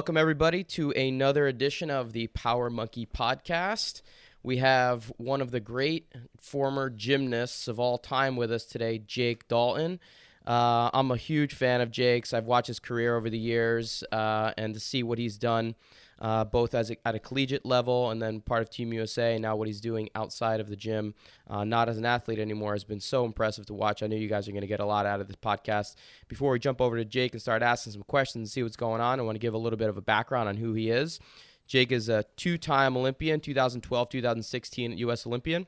Welcome, everybody, to another edition of the Power Monkey podcast. We have one of the great former gymnasts of all time with us today, Jake Dalton. I'm a huge fan of Jake's. I've watched his career over the years, and to see what he's done both at a collegiate level and then part of Team USA, and now what he's doing outside of the gym, not as an athlete anymore, has been so impressive to watch. I know you guys are going to get a lot out of this podcast. Before we jump over to Jake and start asking some questions and see what's going on, I want to give a little bit of a background on who he is. Jake is a two-time Olympian, 2012, 2016 US Olympian.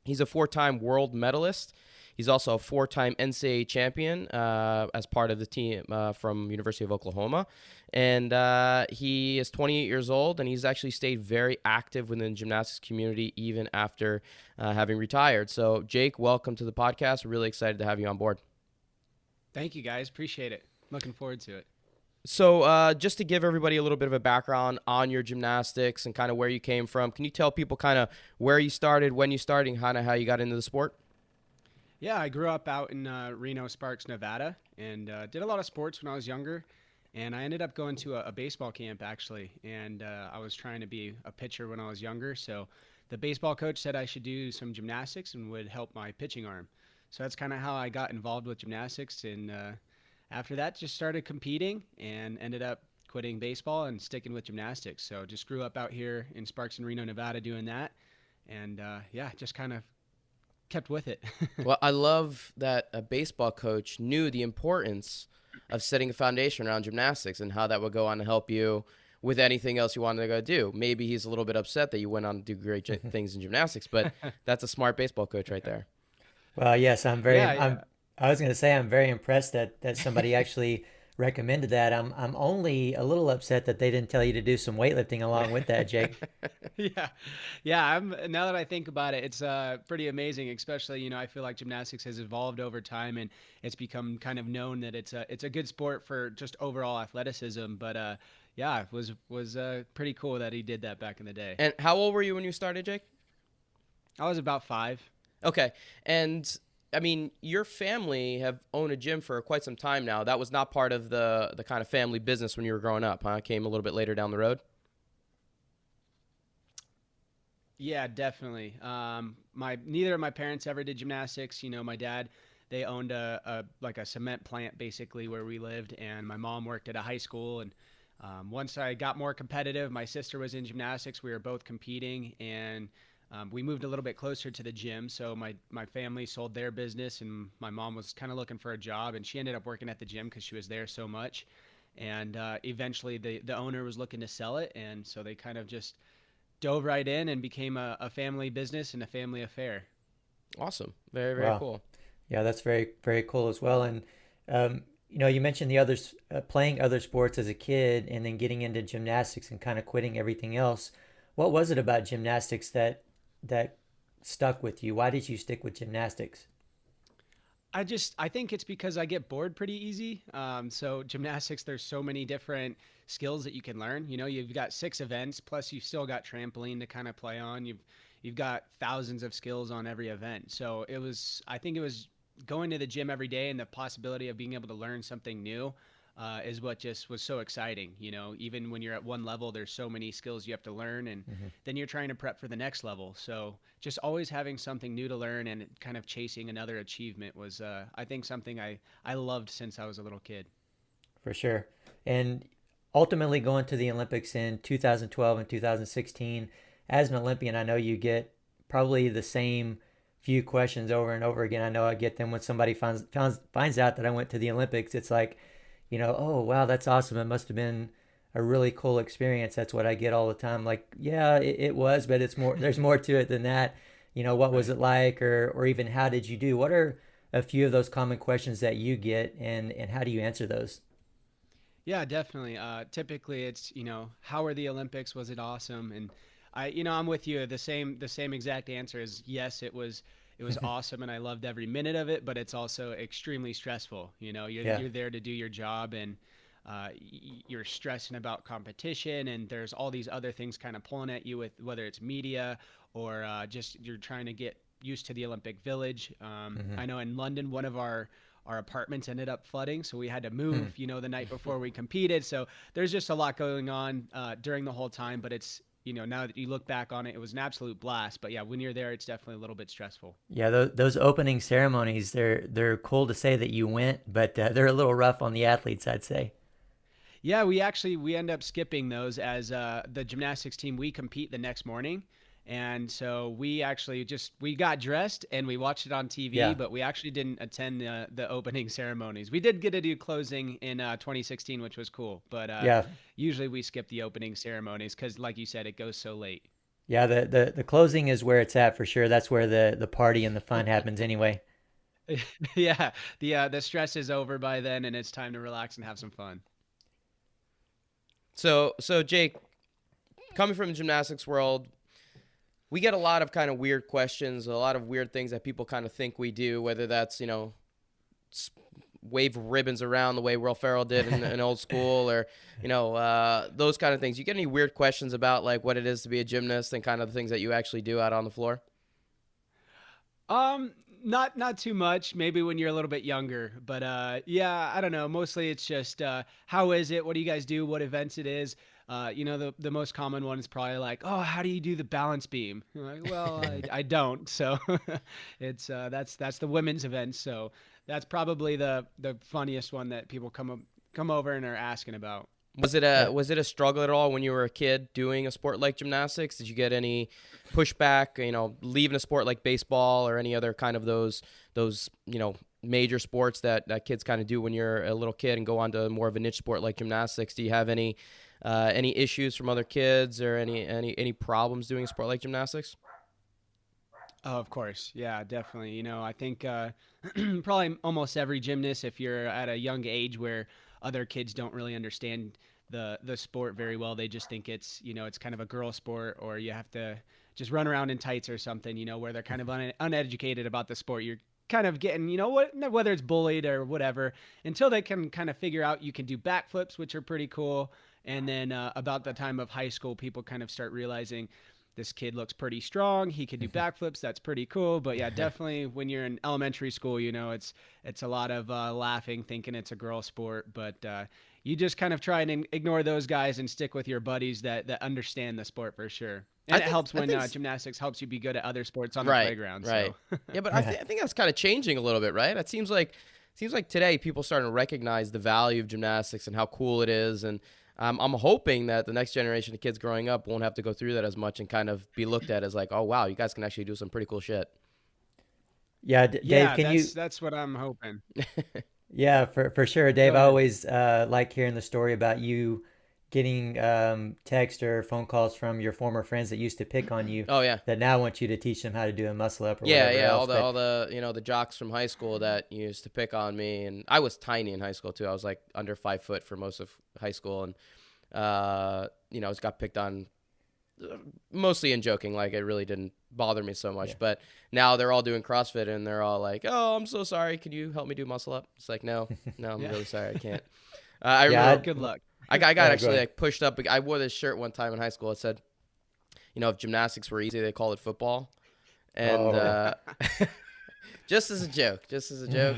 He's a four-time world medalist. He's also a four-time NCAA champion as part of the team from University of Oklahoma. And he is 28 years old, and he's actually stayed very active within the gymnastics community even after having retired. So, Jake, welcome to the podcast. We're really excited to have you on board. Thank you, guys. Appreciate it. Looking forward to it. So just to give everybody a little bit of a background on your gymnastics and kind of where you came from, can you tell people kind of where you started, when you started, and kind of how you got into the sport? Yeah, I grew up out in Reno, Sparks, Nevada, and did a lot of sports when I was younger. And I ended up going to a baseball camp, actually, and I was trying to be a pitcher when I was younger. So the baseball coach said I should do some gymnastics and would help my pitching arm. So that's kind of how I got involved with gymnastics. And after that, just started competing and ended up quitting baseball and sticking with gymnastics. So just grew up out here in Sparks and Reno, Nevada doing that. And yeah, just kind of kept with it. Well, I love that a baseball coach knew the importance of setting a foundation around gymnastics and how that would go on to help you with anything else you wanted to go do. Maybe he's a little bit upset that you went on to do great things in gymnastics, but that's a smart baseball coach right there. Well, yes, I'm very. Yeah. I was going to say I'm very impressed that somebody actually recommended that. I'm only a little upset that they didn't tell you to do some weightlifting along with that, Jake. Yeah. Now that I think about it, it's pretty amazing. Especially, I feel like gymnastics has evolved over time, and it's become kind of known that it's a good sport for just overall athleticism. But yeah, it was pretty cool that he did that back in the day. And how old were you when you started, Jake? I was about 5. Okay. And I mean, your family have owned a gym for quite some time now. That was not part of the kind of family business when you were growing up, huh? It came a little bit later down the road. Yeah, definitely. Neither of my parents ever did gymnastics. My dad, they owned a cement plant basically where we lived, and my mom worked at a high school. And once I got more competitive, my sister was in gymnastics. We were both competing, and we moved a little bit closer to the gym. So my family sold their business, and my mom was kind of looking for a job, and she ended up working at the gym because she was there so much. And eventually the owner was looking to sell it, and so they kind of just dove right in and became a family business and a family affair. Awesome. Very, very Wow. cool. Yeah, that's very, very cool as well. And you mentioned the others playing other sports as a kid and then getting into gymnastics and kind of quitting everything else. What was it about gymnastics that stuck with you? Why did you stick with gymnastics? I think it's because I get bored pretty easy. So gymnastics, there's so many different skills that you can learn. You've got 6 events, plus you've still got trampoline to kind of play on. You've got thousands of skills on every event. So I think it was going to the gym every day and the possibility of being able to learn something new is what just was so exciting. Even when you're at one level, there's so many skills you have to learn, and then you're trying to prep for the next level. So just always having something new to learn and kind of chasing another achievement was, I think, something I loved since I was a little kid. For sure. And ultimately going to the Olympics in 2012 and 2016, as an Olympian, I know you get probably the same few questions over and over again. I know I get them when somebody finds out that I went to the Olympics. It's like, oh, wow, that's awesome. It must have been a really cool experience. That's what I get all the time. Like, yeah, it was, but it's more, there's more to it than that. What was it like, or even how did you do? What are a few of those common questions that you get, and how do you answer those? Yeah, definitely. Typically it's, how were the Olympics? Was it awesome? And I'm with you. The same exact answer is yes, it was awesome, and I loved every minute of it, but it's also extremely stressful. You're there to do your job, and you're stressing about competition, and there's all these other things kind of pulling at you, with whether it's media or just you're trying to get used to the Olympic Village. I know in London, one of our our apartments ended up flooding. So we had to move, the night before we competed. So there's just a lot going on during the whole time. But it's, now that you look back on it, it was an absolute blast. But yeah, when you're there, it's definitely a little bit stressful. Yeah, those opening ceremonies, they're cool to say that you went, but they're a little rough on the athletes, I'd say. Yeah, we end up skipping those as the gymnastics team. We compete the next morning. And so we actually we got dressed and we watched it on TV, but we actually didn't attend the opening ceremonies. We did get to do closing in 2016, which was cool. But usually we skip the opening ceremonies because, like you said, it goes so late. Yeah, the closing is where it's at for sure. That's where the party and the fun happens anyway. Yeah, the stress is over by then and it's time to relax and have some fun. So Jake, coming from the gymnastics world, we get a lot of kind of weird questions, a lot of weird things that people kind of think we do, whether that's, wave ribbons around the way Will Ferrell did in old school or, those kind of things. You get any weird questions about like what it is to be a gymnast and kind of the things that you actually do out on the floor? Not too much, maybe when you're a little bit younger, but I don't know. Mostly it's just how is it? What do you guys do? What events it is? The most common one is probably like, oh, how do you do the balance beam? You're like, well, I don't. So it's that's the women's event. So that's probably the funniest one that people come over and are asking about. Was it a struggle at all when you were a kid doing a sport like gymnastics? Did you get any pushback, leaving a sport like baseball or any other kind of those major sports that kids kind of do when you're a little kid and go on to more of a niche sport like gymnastics? Do you have any issues from other kids or any problems doing a sport like gymnastics? Oh, of course. Yeah, definitely. I think probably almost every gymnast, if you're at a young age where other kids don't really understand the sport very well, they just think it's, it's kind of a girl sport or you have to just run around in tights or something, where they're kind of uneducated about the sport. You're kind of getting, whether it's bullied or whatever, until they can kind of figure out you can do backflips, which are pretty cool. And then about the time of high school, people kind of start realizing this kid looks pretty strong. He can do backflips. That's pretty cool. But yeah, definitely when you're in elementary school, it's a lot of laughing, thinking it's a girl sport. But you just kind of try and ignore those guys and stick with your buddies that understand the sport for sure. And it helps when gymnastics helps you be good at other sports on the playground. Right. So. Yeah, but I think that's kind of changing a little bit, right? It seems like today people are starting to recognize the value of gymnastics and how cool it is. And I'm hoping that the next generation of kids growing up won't have to go through that as much and kind of be looked at as like, oh, wow, you guys can actually do some pretty cool shit. Yeah, Dave, that's what I'm hoping. Yeah, for sure, Dave. I always like hearing the story about you getting text or phone calls from your former friends that used to pick on you. Oh yeah. That now want you to teach them how to do a muscle up or whatever else. all the the jocks from high school that used to pick on me, and I was tiny in high school too. I was like under 5 foot for most of high school, and just got picked on mostly in joking, like it really didn't bother me so much. Yeah. But now they're all doing CrossFit and they're all like, "Oh, I'm so sorry. Can you help me do muscle up?" It's like, no, I'm really sorry, I can't. I remember. Good luck. I got actually like pushed up. I wore this shirt one time in high school. It said, if gymnastics were easy, they call it football. And just as a joke.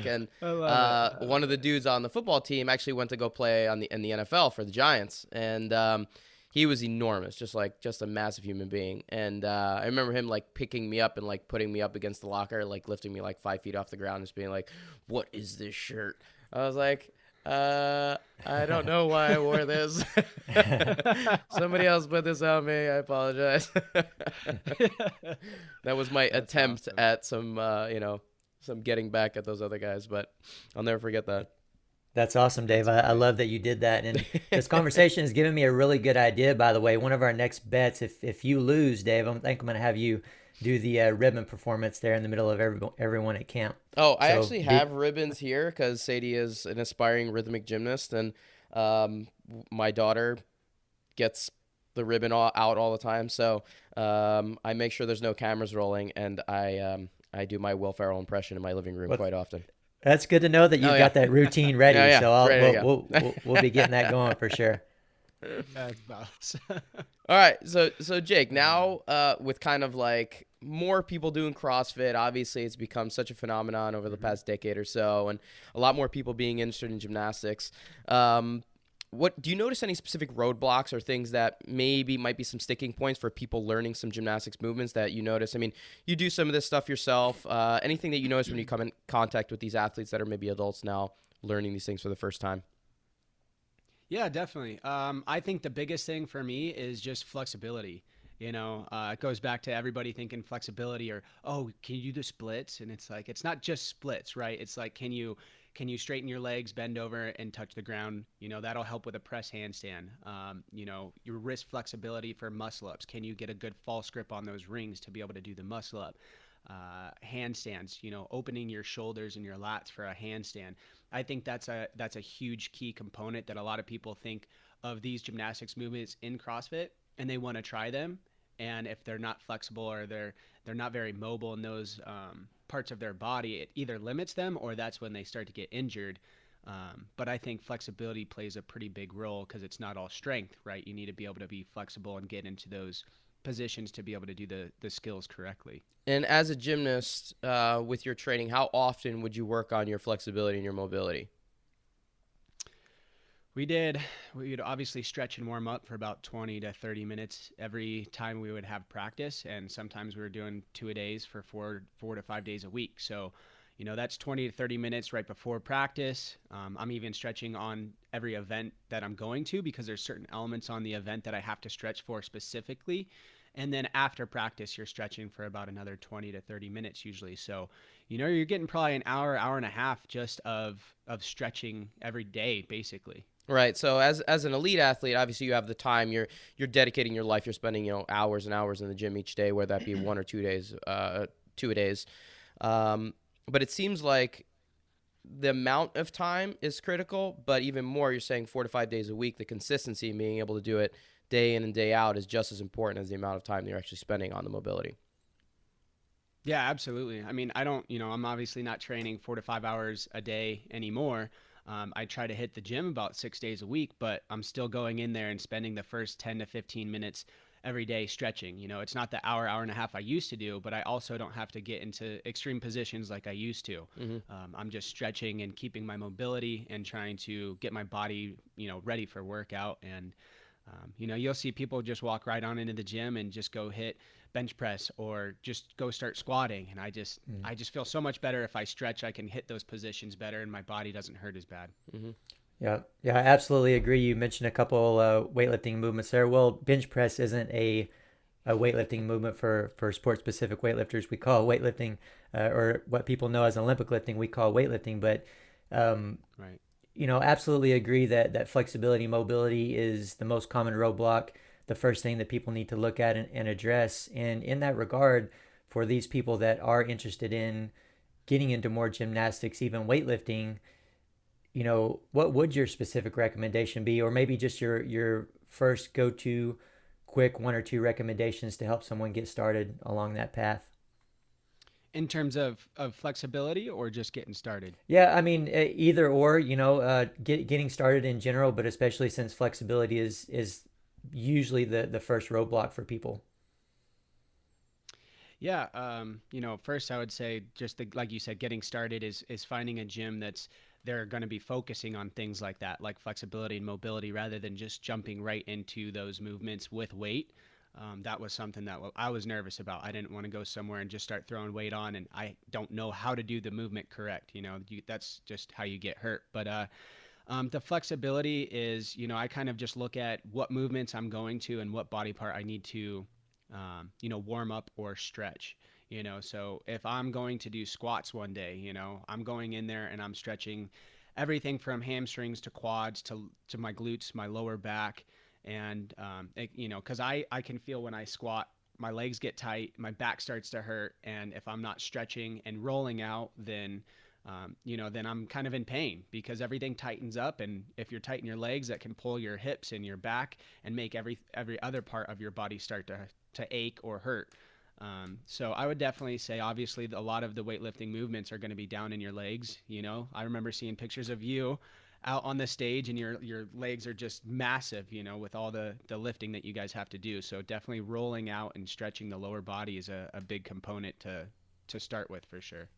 And one of the dudes on the football team actually went to go play in the NFL for the Giants. And he was enormous, just a massive human being. And I remember him like picking me up and like putting me up against the locker, like lifting me like 5 feet off the ground and just being like, "What is this shirt?" I was like, I don't know why I wore this. Somebody else put this on me. I apologize. That was my attempt at some getting back at those other guys, but I'll never forget that. That's awesome, Dave. I love that you did that. And this conversation has given me a really good idea, by the way. One of our next bets, if you lose, Dave, I think I'm going to have you do the ribbon performance there in the middle of everyone at camp. Oh, I actually have ribbons here because Sadie is an aspiring rhythmic gymnast, and my daughter gets the ribbon out all the time. So I make sure there's no cameras rolling, and I do my Will Ferrell impression in my living room quite often. That's good to know that you've got that routine ready. Yeah. So we'll be getting that going for sure. That's All right, so Jake, now with kind of like more people doing CrossFit. Obviously, it's become such a phenomenon over the past decade or so, and a lot more people being interested in gymnastics. What do you notice any specific roadblocks or things that maybe might be some sticking points for people learning some gymnastics movements that you notice? I mean, you do some of this stuff yourself. Anything that you notice when you come in contact with these athletes that are maybe adults now learning these things for the first time? Yeah, definitely. I think the biggest thing for me is just flexibility. It goes back to everybody thinking flexibility or, oh, can you do the splits? And it's like, it's not just splits, right? It's like, can you straighten your legs, bend over and touch the ground? That'll help with a press handstand. Your wrist flexibility for muscle ups. Can you get a good false grip on those rings to be able to do the muscle up? Handstands, opening your shoulders and your lats for a handstand. I think that's a huge key component that a lot of people think of these gymnastics movements in CrossFit and they want to try them. And if they're not flexible or they're not very mobile in those parts of their body, it either limits them or that's when they start to get injured. But I think flexibility plays a pretty big role because it's not all strength, right? You need to be able to be flexible and get into those positions to be able to do the skills correctly. And as a gymnast, with your training, how often would you work on your flexibility and your mobility? We would obviously stretch and warm up for about 20 to 30 minutes every time we would have practice. And sometimes we were doing 2-a-days for 4 to 5 days a week. So, that's 20 to 30 minutes right before practice. I'm even stretching on every event that I'm going to because there's certain elements on the event that I have to stretch for specifically. And then after practice, you're stretching for about another 20 to 30 minutes usually. So, you're getting probably an hour and a half just of stretching every day, basically. Right. So as an elite athlete, obviously you have the time. You're dedicating your life. You're spending hours and hours in the gym each day, whether that be 1 or 2 days, 2-a-days. But it seems like the amount of time is critical. But even more, you're saying 4 to 5 days a week. The consistency and being able to do it day in and day out is just as important as the amount of time you're actually spending on the mobility. Yeah, absolutely. I mean, I'm obviously not training 4 to 5 hours a day anymore. I try to hit the gym about 6 days a week, but I'm still going in there and spending the first 10 to 15 minutes every day stretching. It's not the hour and a half I used to do, but I also don't have to get into extreme positions like I used to. I'm just stretching and keeping my mobility and trying to get my body, ready for workout. And, you'll see people just walk right on into the gym and just go hit bench press or just go start squatting. And I just feel so much better if I stretch. I can hit those positions better and my body doesn't hurt as bad. Yeah, I absolutely agree. You mentioned a couple weightlifting movements there. Well, bench press isn't a weightlifting movement for sport specific weightlifters. We call weightlifting or what people know as Olympic lifting, we call weightlifting. But Right. Absolutely agree that flexibility, mobility is the most common roadblock, the first thing that people need to look at and address. And in that regard, for these people that are interested in getting into more gymnastics, even weightlifting, what would your specific recommendation be? Or maybe just your first go-to quick 1 or 2 recommendations to help someone get started along that path? In terms of flexibility or just getting started? Yeah, I mean, either or, getting started in general, but especially since flexibility is usually the first roadblock for people. Yeah, first I would say just like you said, getting started is finding a gym they're going to be focusing on things like that, like flexibility and mobility, rather than just jumping right into those movements with weight. That was something that I was nervous about. I didn't want to go somewhere and just start throwing weight on, and I don't know how to do the movement correct. That's just how you get hurt. But the flexibility is, I kind of just look at what movements I'm going to and what body part I need to, warm up or stretch. So if I'm going to do squats one day, I'm going in there and I'm stretching everything from hamstrings to quads to my glutes, my lower back. And, because I can feel when I squat, my legs get tight, my back starts to hurt. And if I'm not stretching and rolling out, then I'm kind of in pain because everything tightens up. And if you're tight in your legs, that can pull your hips and your back and make every other part of your body start to ache or hurt. So I would definitely say, obviously, a lot of the weightlifting movements are going to be down in your legs. I remember seeing pictures of you out on the stage and your legs are just massive, you know, with all the lifting that you guys have to do. So definitely rolling out and stretching the lower body is a big component to start with for sure.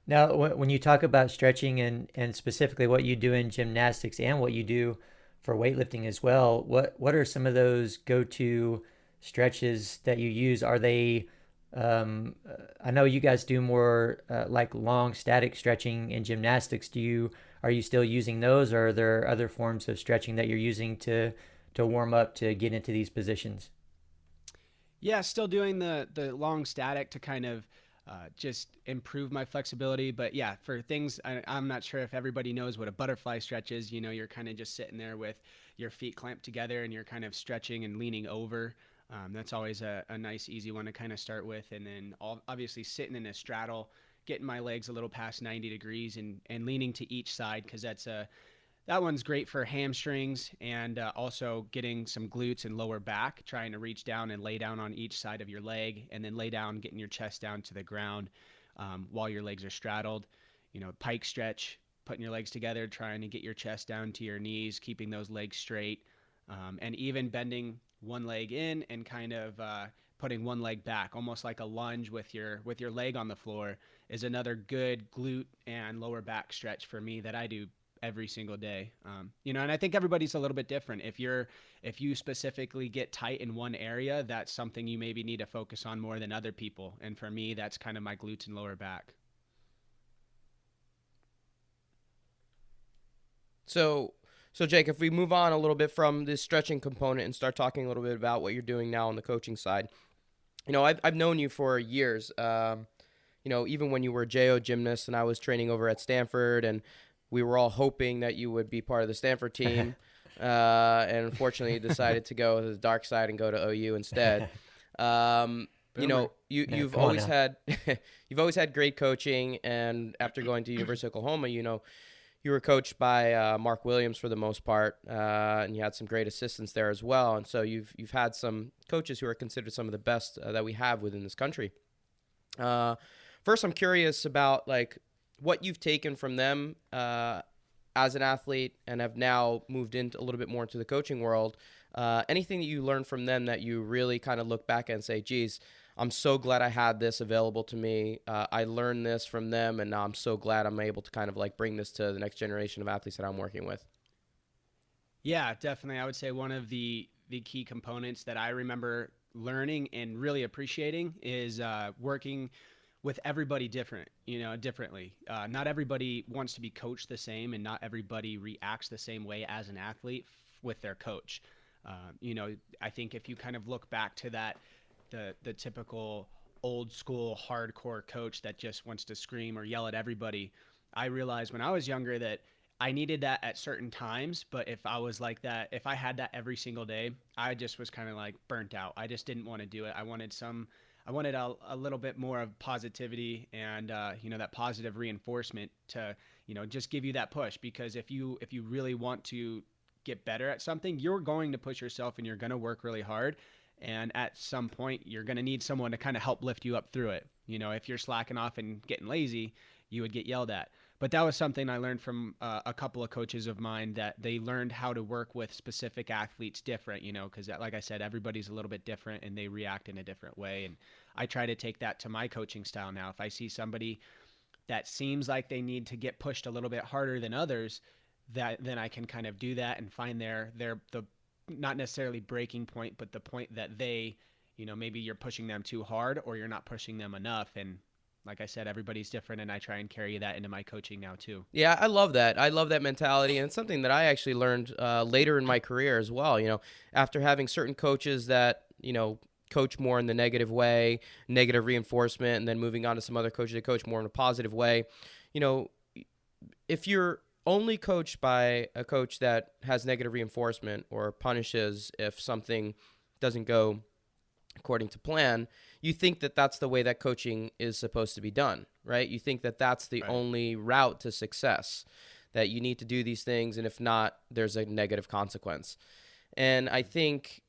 Now, when you talk about stretching and specifically what you do in gymnastics and what you do for weightlifting as well, what are some of those go-to stretches that you use? Are they, I know you guys do more like long static stretching in gymnastics. Are you still using those, or are there other forms of stretching that you're using to warm up to get into these positions? Yeah, still doing the long static to kind of just improve my flexibility. But yeah, for things, I'm not sure if everybody knows what a butterfly stretch is. You know, you're kind of just sitting there with your feet clamped together and you're kind of stretching and leaning over. That's always a nice, easy one to kind of start with. And then obviously sitting in a straddle, getting my legs a little past 90 degrees and leaning to each side, because that one's great for hamstrings and also getting some glutes and lower back, trying to reach down and lay down on each side of your leg and then lay down, getting your chest down to the ground while your legs are straddled. You know, pike stretch, putting your legs together, trying to get your chest down to your knees, keeping those legs straight, and even bending one leg in and kind of putting one leg back, almost like a lunge with your leg on the floor, is another good glute and lower back stretch for me that I do every single day. You know, and I think everybody's a little bit different. If you specifically get tight in one area, that's something you maybe need to focus on more than other people. And for me, that's kind of my glutes and lower back. So Jake, if we move on a little bit from this stretching component and start talking a little bit about what you're doing now on the coaching side, you know, I've known you for years. You know, even when you were a JO gymnast and I was training over at Stanford, and we were all hoping that you would be part of the Stanford team, and unfortunately you decided to go to the dark side and go to OU instead. You know, you've always had you've always had great coaching, and after going to University of Oklahoma, you know, you were coached by Mark Williams for the most part, and you had some great assistants there as well. And so you've had some coaches who are considered some of the best that we have within this country. First, I'm curious about like what you've taken from them as an athlete and have now moved into a little bit more into the coaching world. Anything that you learned from them that you really kind of look back and say, geez, I'm so glad I had this available to me. I learned this from them, and now I'm so glad I'm able to kind of like bring this to the next generation of athletes that I'm working with. Yeah, definitely. I would say one of the key components that I remember learning and really appreciating is working with everybody differently. Not everybody wants to be coached the same, and not everybody reacts the same way as an athlete with their coach. You know, I think if you kind of look back to that, the typical old school hardcore coach that just wants to scream or yell at everybody, I realized when I was younger that I needed that at certain times, but if I was like that, if I had that every single day, I just was kind of like burnt out. I just didn't want to do it. I wanted a little bit more of positivity and, you know, that positive reinforcement to, you know, just give you that push. Because if you really want to get better at something, you're going to push yourself and you're going to work really hard. And at some point, you're going to need someone to kind of help lift you up through it. You know, if you're slacking off and getting lazy, you would get yelled at. But that was something I learned from a couple of coaches of mine, that they learned how to work with specific athletes different, you know, because like I said, everybody's a little bit different and they react in a different way. And I try to take that to my coaching style now. If I see somebody that seems like they need to get pushed a little bit harder than others, then I can kind of do that and find the not necessarily breaking point, but the point that they, you know, maybe you're pushing them too hard or you're not pushing them enough. And like I said, everybody's different, and I try and carry that into my coaching now too. Yeah, I love that. I love that mentality, and it's something that I actually learned later in my career as well. You know, after having certain coaches that, you know, coach more in the negative way, negative reinforcement, and then moving on to some other coaches that coach more in a positive way. You know, if you're only coached by a coach that has negative reinforcement or punishes if something doesn't go according to plan, you think that that's the way that coaching is supposed to be done, right? You think that that's the only route to success, that you need to do these things, and if not, there's a negative consequence. And I think,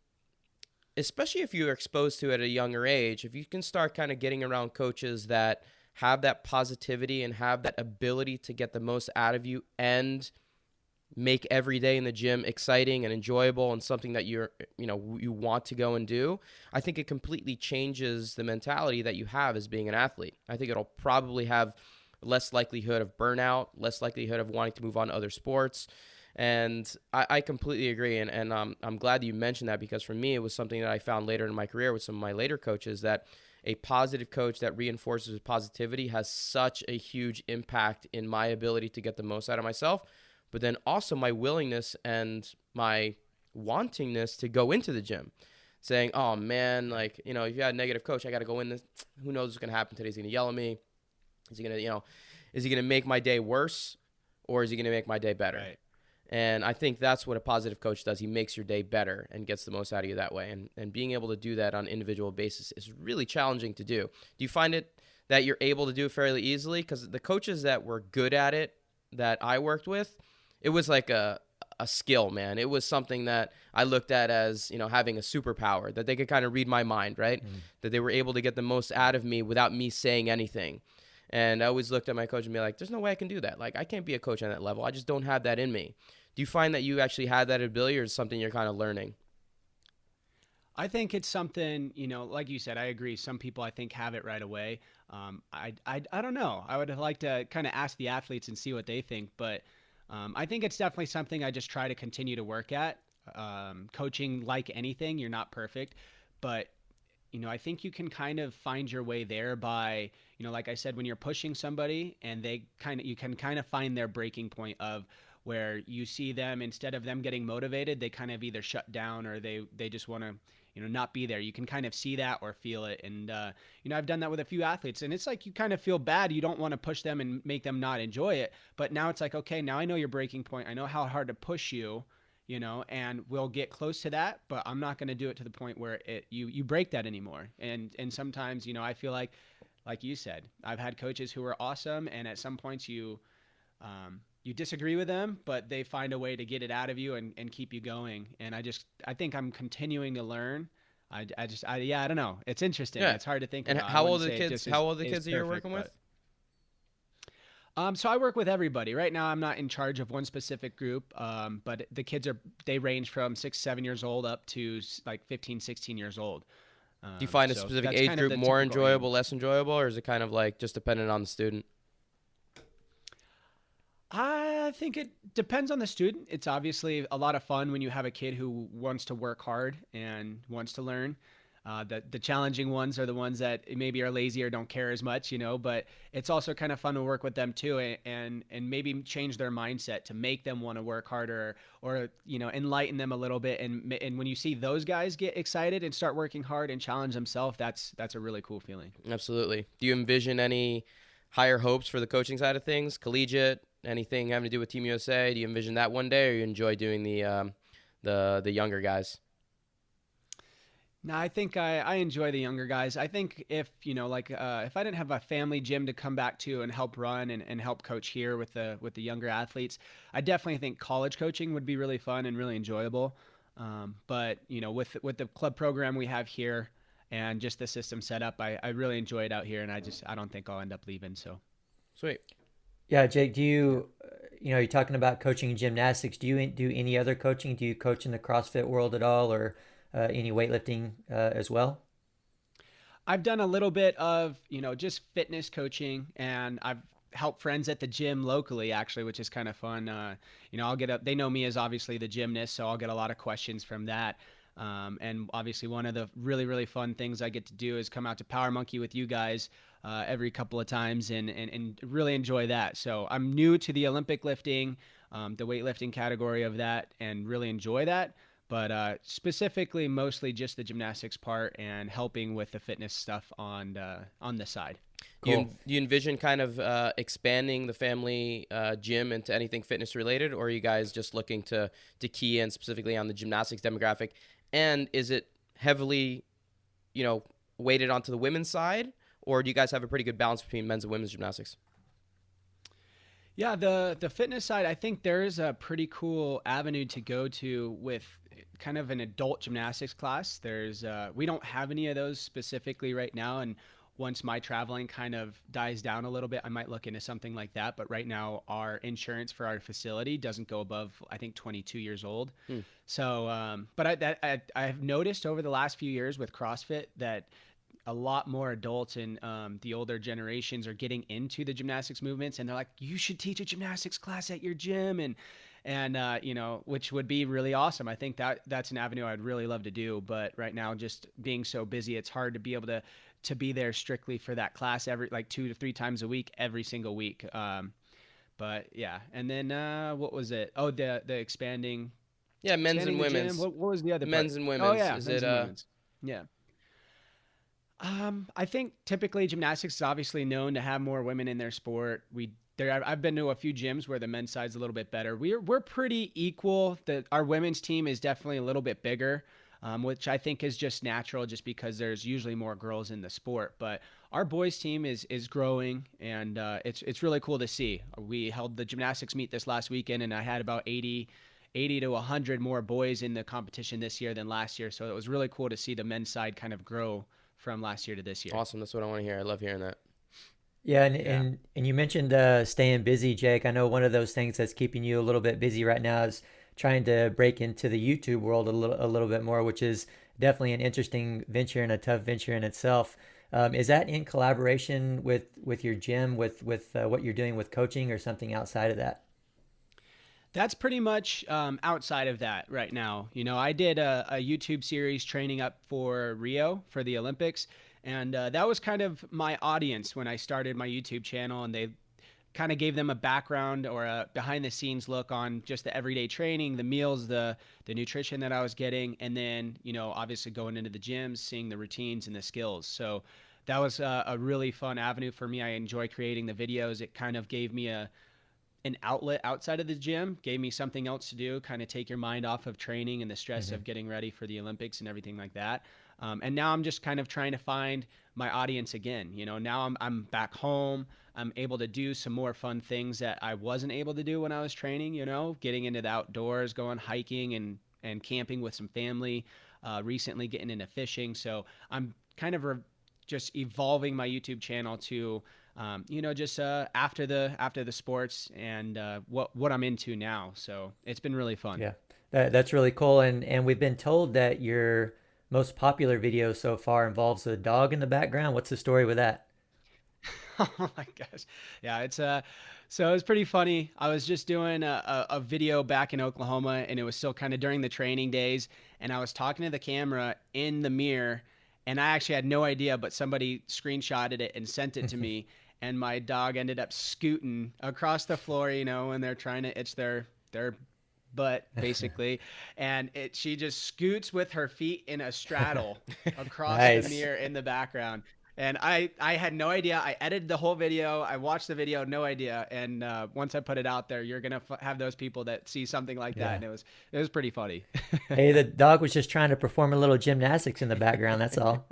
especially if you're exposed to it at a younger age, if you can start kind of getting around coaches that have that positivity and have that ability to get the most out of you and make every day in the gym exciting and enjoyable and something that you want to go and do, I think it completely changes the mentality that you have as being an athlete. I think it'll probably have less likelihood of burnout, less likelihood of wanting to move on to other sports. And I completely agree. And I'm glad that you mentioned that, because for me, it was something that I found later in my career with some of my later coaches, that a positive coach that reinforces positivity has such a huge impact in my ability to get the most out of myself, but then also my willingness and my wantingness to go into the gym, saying, oh man, like, if you had a negative coach, I got to go in this. Who knows what's going to happen today? He's going to yell at me. Is he going to, is he going to make my day worse, or is he going to make my day better? Right. And I think that's what a positive coach does. He makes your day better and gets the most out of you that way. And being able to do that on an individual basis is really challenging to do. Do you find it that you're able to do it fairly easily? Because the coaches that were good at it that I worked with, it was like a skill, man. It was something that I looked at as, having a superpower, that they could kind of read my mind, right? That they were able to get the most out of me without me saying anything. And I always looked at my coach and be like, there's no way I can do that. Like, I can't be a coach on that level. I just don't have that in me. Do you find that you actually had that ability, or is it something you're kind of learning? I think it's something, like you said, I agree. Some people, I think, have it right away. I don't know. I would like to kind of ask the athletes and see what they think. But I think it's definitely something I just try to continue to work at. Coaching, like anything, you're not perfect. But, I think you can kind of find your way there by, like I said, when you're pushing somebody and you can kind of find their breaking point of where you see them, instead of them getting motivated, they kind of either shut down or they just want to, not be there. You can kind of see that or feel it. And, I've done that with a few athletes, and it's like you kind of feel bad. You don't want to push them and make them not enjoy it. But now it's like, okay, now I know your breaking point. I know how hard to push you, and we'll get close to that, but I'm not going to do it to the point where you break that anymore. And sometimes, I feel like you said, I've had coaches who are awesome, and at some points you disagree with them, but they find a way to get it out of you and keep you going. And I think I'm continuing to learn. I don't know. It's interesting. Yeah. It's hard to think And about. how old are the kids? How old are the kids that you're perfect, working with? So I work with everybody. Right now I'm not in charge of one specific group, but the kids they range from 6, 7 years old up to like 15, 16 years old. Do you find a specific age group more enjoyable, less enjoyable, or is it kind of like just dependent on the student? I think it depends on the student. It's obviously a lot of fun when you have a kid who wants to work hard and wants to learn. The challenging ones are the ones that maybe are lazy or don't care as much, but it's also kind of fun to work with them too, and maybe change their mindset to make them want to work harder, or enlighten them a little bit. And when you see those guys get excited and start working hard and challenge themselves, that's a really cool feeling. Absolutely. Do you envision any higher hopes for the coaching side of things, collegiate, anything having to do with Team USA? Do you envision that one day, or you enjoy doing the younger guys? No, I think I enjoy the younger guys. I think if I didn't have a family gym to come back to and help run and help coach here with the younger athletes, I definitely think college coaching would be really fun and really enjoyable. But with the club program we have here and just the system set up, I really enjoy it out here, and I don't think I'll end up leaving. So Sweet. Yeah, Jake, do you, you're talking about coaching in gymnastics. Do you do any other coaching? Do you coach in the CrossFit world at all, or any weightlifting as well? I've done a little bit of, just fitness coaching, and I've helped friends at the gym locally, actually, which is kind of fun. They know me as obviously the gymnast, so I'll get a lot of questions from that. And obviously one of the really, really fun things I get to do is come out to Power Monkey with you guys every couple of times and really enjoy that. So I'm new to the Olympic lifting, the weightlifting category of that, and really enjoy that. But specifically, mostly just the gymnastics part and helping with the fitness stuff on the side. Cool. Do you envision kind of expanding the family gym into anything fitness related, or are you guys just looking to key in specifically on the gymnastics demographic? And is it heavily, weighted onto the women's side, or do you guys have a pretty good balance between men's and women's gymnastics? Yeah, the fitness side, I think there is a pretty cool avenue to go to with kind of an adult gymnastics class. We don't have any of those specifically right now, and once my traveling kind of dies down a little bit, I might look into something like that. But right now, our insurance for our facility doesn't go above, I think, 22 years old. So, but I've noticed over the last few years with CrossFit that a lot more adults in the older generations are getting into the gymnastics movements, and they're like, you should teach a gymnastics class at your gym, and you know, which would be really awesome. I think that's an avenue I'd really love to do, but right now, just being so busy, it's hard to be able to be there strictly for that class every, like, 2 to 3 times a week, every single week. But yeah, and then what was it? Oh, the expanding. Yeah, men's Expanding and the gym. women's. What was the other Men's part? and Oh women's. yeah, Is men's it and women's. Yeah. I think typically gymnastics is obviously known to have more women in their sport. I've been to a few gyms where the men's side's a little bit better. We're pretty equal. Our women's team is definitely a little bit bigger, which I think is just natural, just because there's usually more girls in the sport. But our boys team is growing, and it's really cool to see. We held the gymnastics meet this last weekend, and I had about 80 to 100 more boys in the competition this year than last year. So it was really cool to see the men's side kind of grow from last year to this year. Awesome. That's what I want to hear. I love hearing that. Yeah, Yeah. and you mentioned staying busy, Jake. I know one of those things that's keeping you a little bit busy right now is trying to break into the YouTube world a little bit more, which is definitely an interesting venture and a tough venture in itself. Is that in collaboration with your gym, with what you're doing with coaching, or something outside of that? That's pretty much outside of that right now. You know, I did a YouTube series training up for Rio for the Olympics, and that was kind of my audience when I started my YouTube channel, and they kind of gave them a background or a behind the scenes look on just the everyday training, the meals, the nutrition that I was getting, and then, you know, obviously going into the gyms, seeing the routines and the skills. So that was a really fun avenue for me. I enjoy creating the videos. It kind of gave me an outlet outside of the gym, gave me something else to do, kind of take your mind off of training and the stress of getting ready for the Olympics and everything like that. And now I'm just kind of trying to find my audience again. You know, now I'm back home. I'm able to do some more fun things that I wasn't able to do when I was training, you know, getting into the outdoors, going hiking and camping with some family, recently getting into fishing. So I'm kind of just evolving my YouTube channel to, you know, just after the sports and what I'm into now. So it's been really fun. Yeah, that's really cool. And we've been told that your most popular video so far involves a dog in the background. What's the story with that? Oh my gosh. Yeah, so it was pretty funny. I was just doing a video back in Oklahoma, and it was still kind of during the training days, and I was talking to the camera in the mirror, and I actually had no idea, but somebody screenshotted it and sent it to me, and my dog ended up scooting across the floor, you know, when they're trying to itch their butt basically, and she just scoots with her feet in a straddle across the Nice. mirror in the background. And I had no idea. I edited the whole video. I watched the video, no idea. And once I put it out there, you're gonna have those people that see something like that, Yeah. and it was pretty funny. Hey, the dog was just trying to perform a little gymnastics in the background. That's all.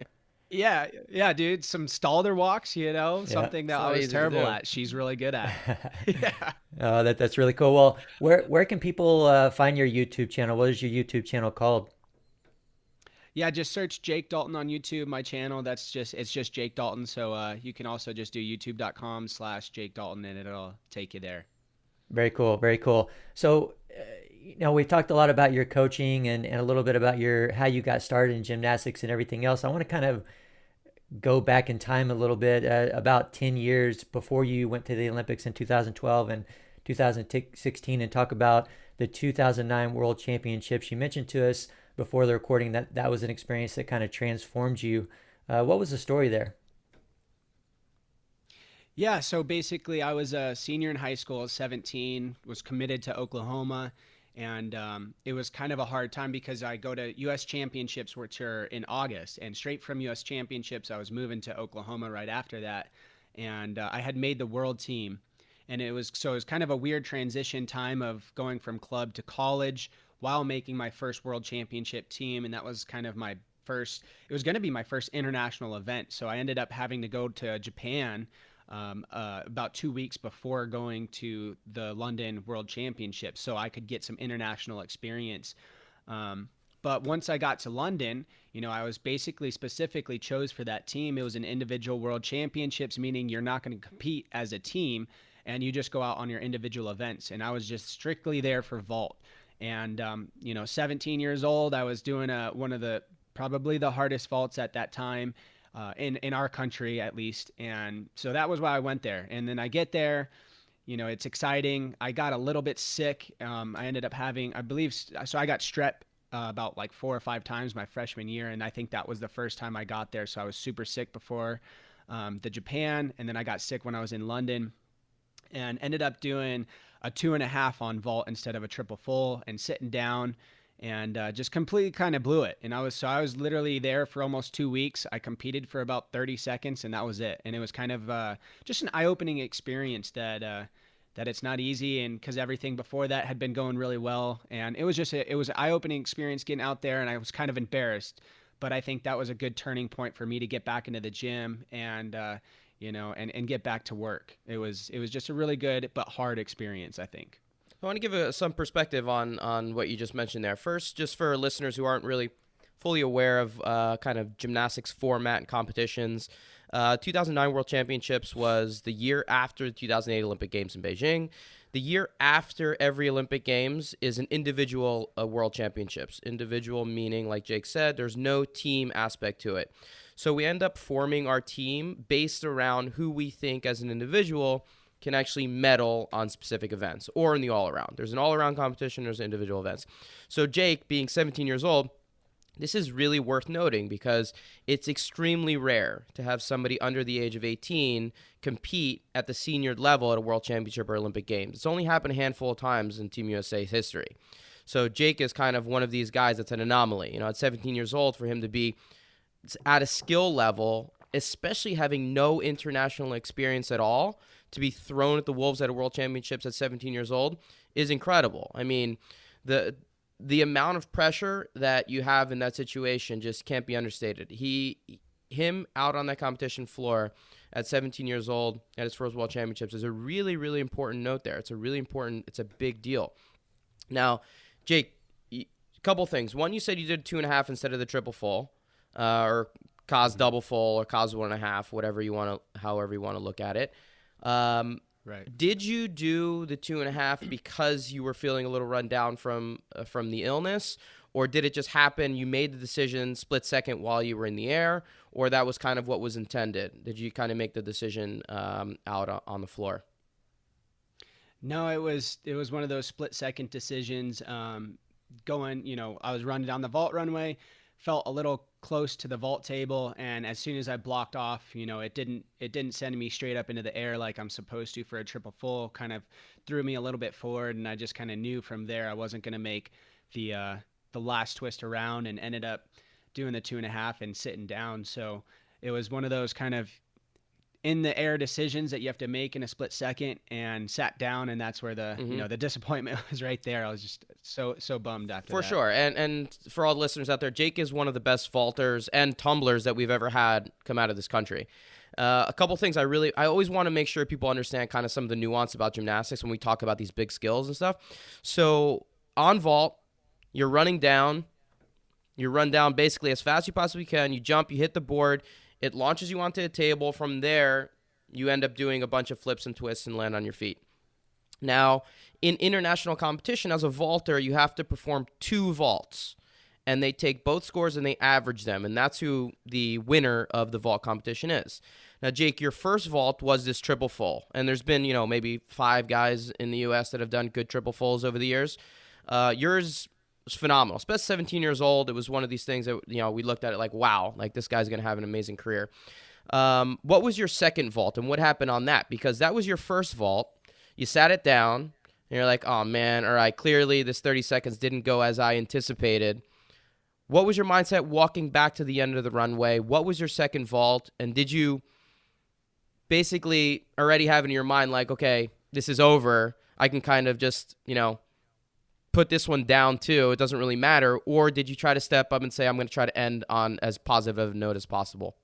Yeah, yeah, dude. Some stalder walks, you know, Yeah. something It's that I not was easy to terrible do. at. She's really good at. Yeah. That's really cool. Well, where can people find your YouTube channel? What is your YouTube channel called? Yeah, just search Jake Dalton on YouTube, my channel. It's just Jake Dalton. So you can also just do youtube.com/Jake Dalton, and it'll take you there. Very cool. Very cool. So, we've talked a lot about your coaching and a little bit about your how you got started in gymnastics and everything else. I want to kind of go back in time a little bit, about 10 years before you went to the Olympics in 2012 and 2016, and talk about the 2009 World Championships. You mentioned to us before the recording that that was an experience that kind of transformed you. What was the story there? Yeah, so basically, I was a senior in high school, 17, was committed to Oklahoma, and it was kind of a hard time because I go to US Championships, which are in August, and straight from US Championships, I was moving to Oklahoma right after that, and I had made the world team, and it was kind of a weird transition time of going from club to college while making my first world championship team, and that was kind of my first. It was going to be my first international event, so I ended up having to go to Japan about 2 weeks before going to the London World Championships, so I could get some international experience. But once I got to London, I was basically specifically chose for that team. It was an individual world championships, meaning you're not going to compete as a team and you just go out on your individual events. And I was just strictly there for vault. And, 17 years old, I was doing one of the probably the hardest vaults at that time in our country, at least. And so that was why I went there. And then I get there. It's exciting. I got a little bit sick. I ended up having, I believe, so I got strep about like 4 or 5 times my freshman year. And I think that was the first time I got there. So I was super sick before the Japan. And then I got sick when I was in London and ended up doing a 2.5 on vault instead of a triple full and sitting down and just completely kind of blew it. And I was literally there for almost 2 weeks. I competed for about 30 seconds and that was it. And it was kind of just an eye-opening experience that it's not easy. And cause everything before that had been going really well. And it was an eye-opening experience getting out there and I was kind of embarrassed, but I think that was a good turning point for me to get back into the gym and, and get back to work. It was just a really good but hard experience, I think. I want to give some perspective on what you just mentioned there. First, just for listeners who aren't really fully aware of kind of gymnastics format and competitions, 2009 World Championships was the year after the 2008 Olympic Games in Beijing. The year after every Olympic Games is an individual World Championships. Individual meaning, like Jake said, there's no team aspect to it. So we end up forming our team based around who we think as an individual can actually medal on specific events or in the all-around. There's an all-around competition, there's individual events. So Jake, being 17 years old, this is really worth noting because it's extremely rare to have somebody under the age of 18 compete at the senior level at a World Championship or Olympic Games. It's only happened a handful of times in Team USA's history. So Jake is kind of one of these guys that's an anomaly. At 17 years old, for him to be at a skill level, especially having no international experience at all, to be thrown at the wolves at a World Championships at 17 years old is incredible. I mean, the amount of pressure that you have in that situation just can't be understated. Him out on that competition floor at 17 years old at his first World Championships is a really, really important note there. It's a big deal. Now, Jake, a couple things. One, you said you did 2.5 instead of the triple full, or cause double full, or cause 1.5, however you want to look at it. Right. Did you do the 2.5 because you were feeling a little run down from the illness, or did it just happen? You made the decision split second while you were in the air, or that was kind of what was intended? Did you kind of make the decision out on the floor? No, it was one of those split second decisions. Going, I was running down the vault runway, felt a little close to the vault table, and as soon as I blocked off, it didn't send me straight up into the air like I'm supposed to for a triple full. Kind of threw me a little bit forward, and I just kind of knew from there I wasn't going to make the last twist around, and ended up doing the 2.5 and sitting down. So it was one of those kind of in the air decisions that you have to make in a split second, and sat down, and that's where the the disappointment was right there. I was just so bummed after that. For sure. And for all the listeners out there, Jake is one of the best vaulters and tumblers that we've ever had come out of this country. A couple things I always want to make sure people understand kind of some of the nuance about gymnastics when we talk about these big skills and stuff. So on vault, you run down basically as fast as you possibly can. You jump, you hit the board, it launches you onto a table. From there, you end up doing a bunch of flips and twists and land on your feet. Now, in international competition, as a vaulter, you have to perform 2 vaults, and they take both scores and they average them, and that's who the winner of the vault competition is. Now, Jake, your first vault was this triple full, and there's been, maybe 5 guys in the U.S. that have done good triple fulls over the years. Yours was phenomenal. Especially 17 years old, it was one of these things that, we looked at it like, wow, like this guy's going to have an amazing career. What was your second vault, and what happened on that? Because that was your first vault. You sat it down, and you're like, oh, man, all right, clearly this 30 seconds didn't go as I anticipated. What was your mindset walking back to the end of the runway? What was your second vault? And did you basically already have in your mind like, okay, this is over. I can kind of just, put this one down too. It doesn't really matter. Or did you try to step up and say, I'm going to try to end on as positive of a note as possible?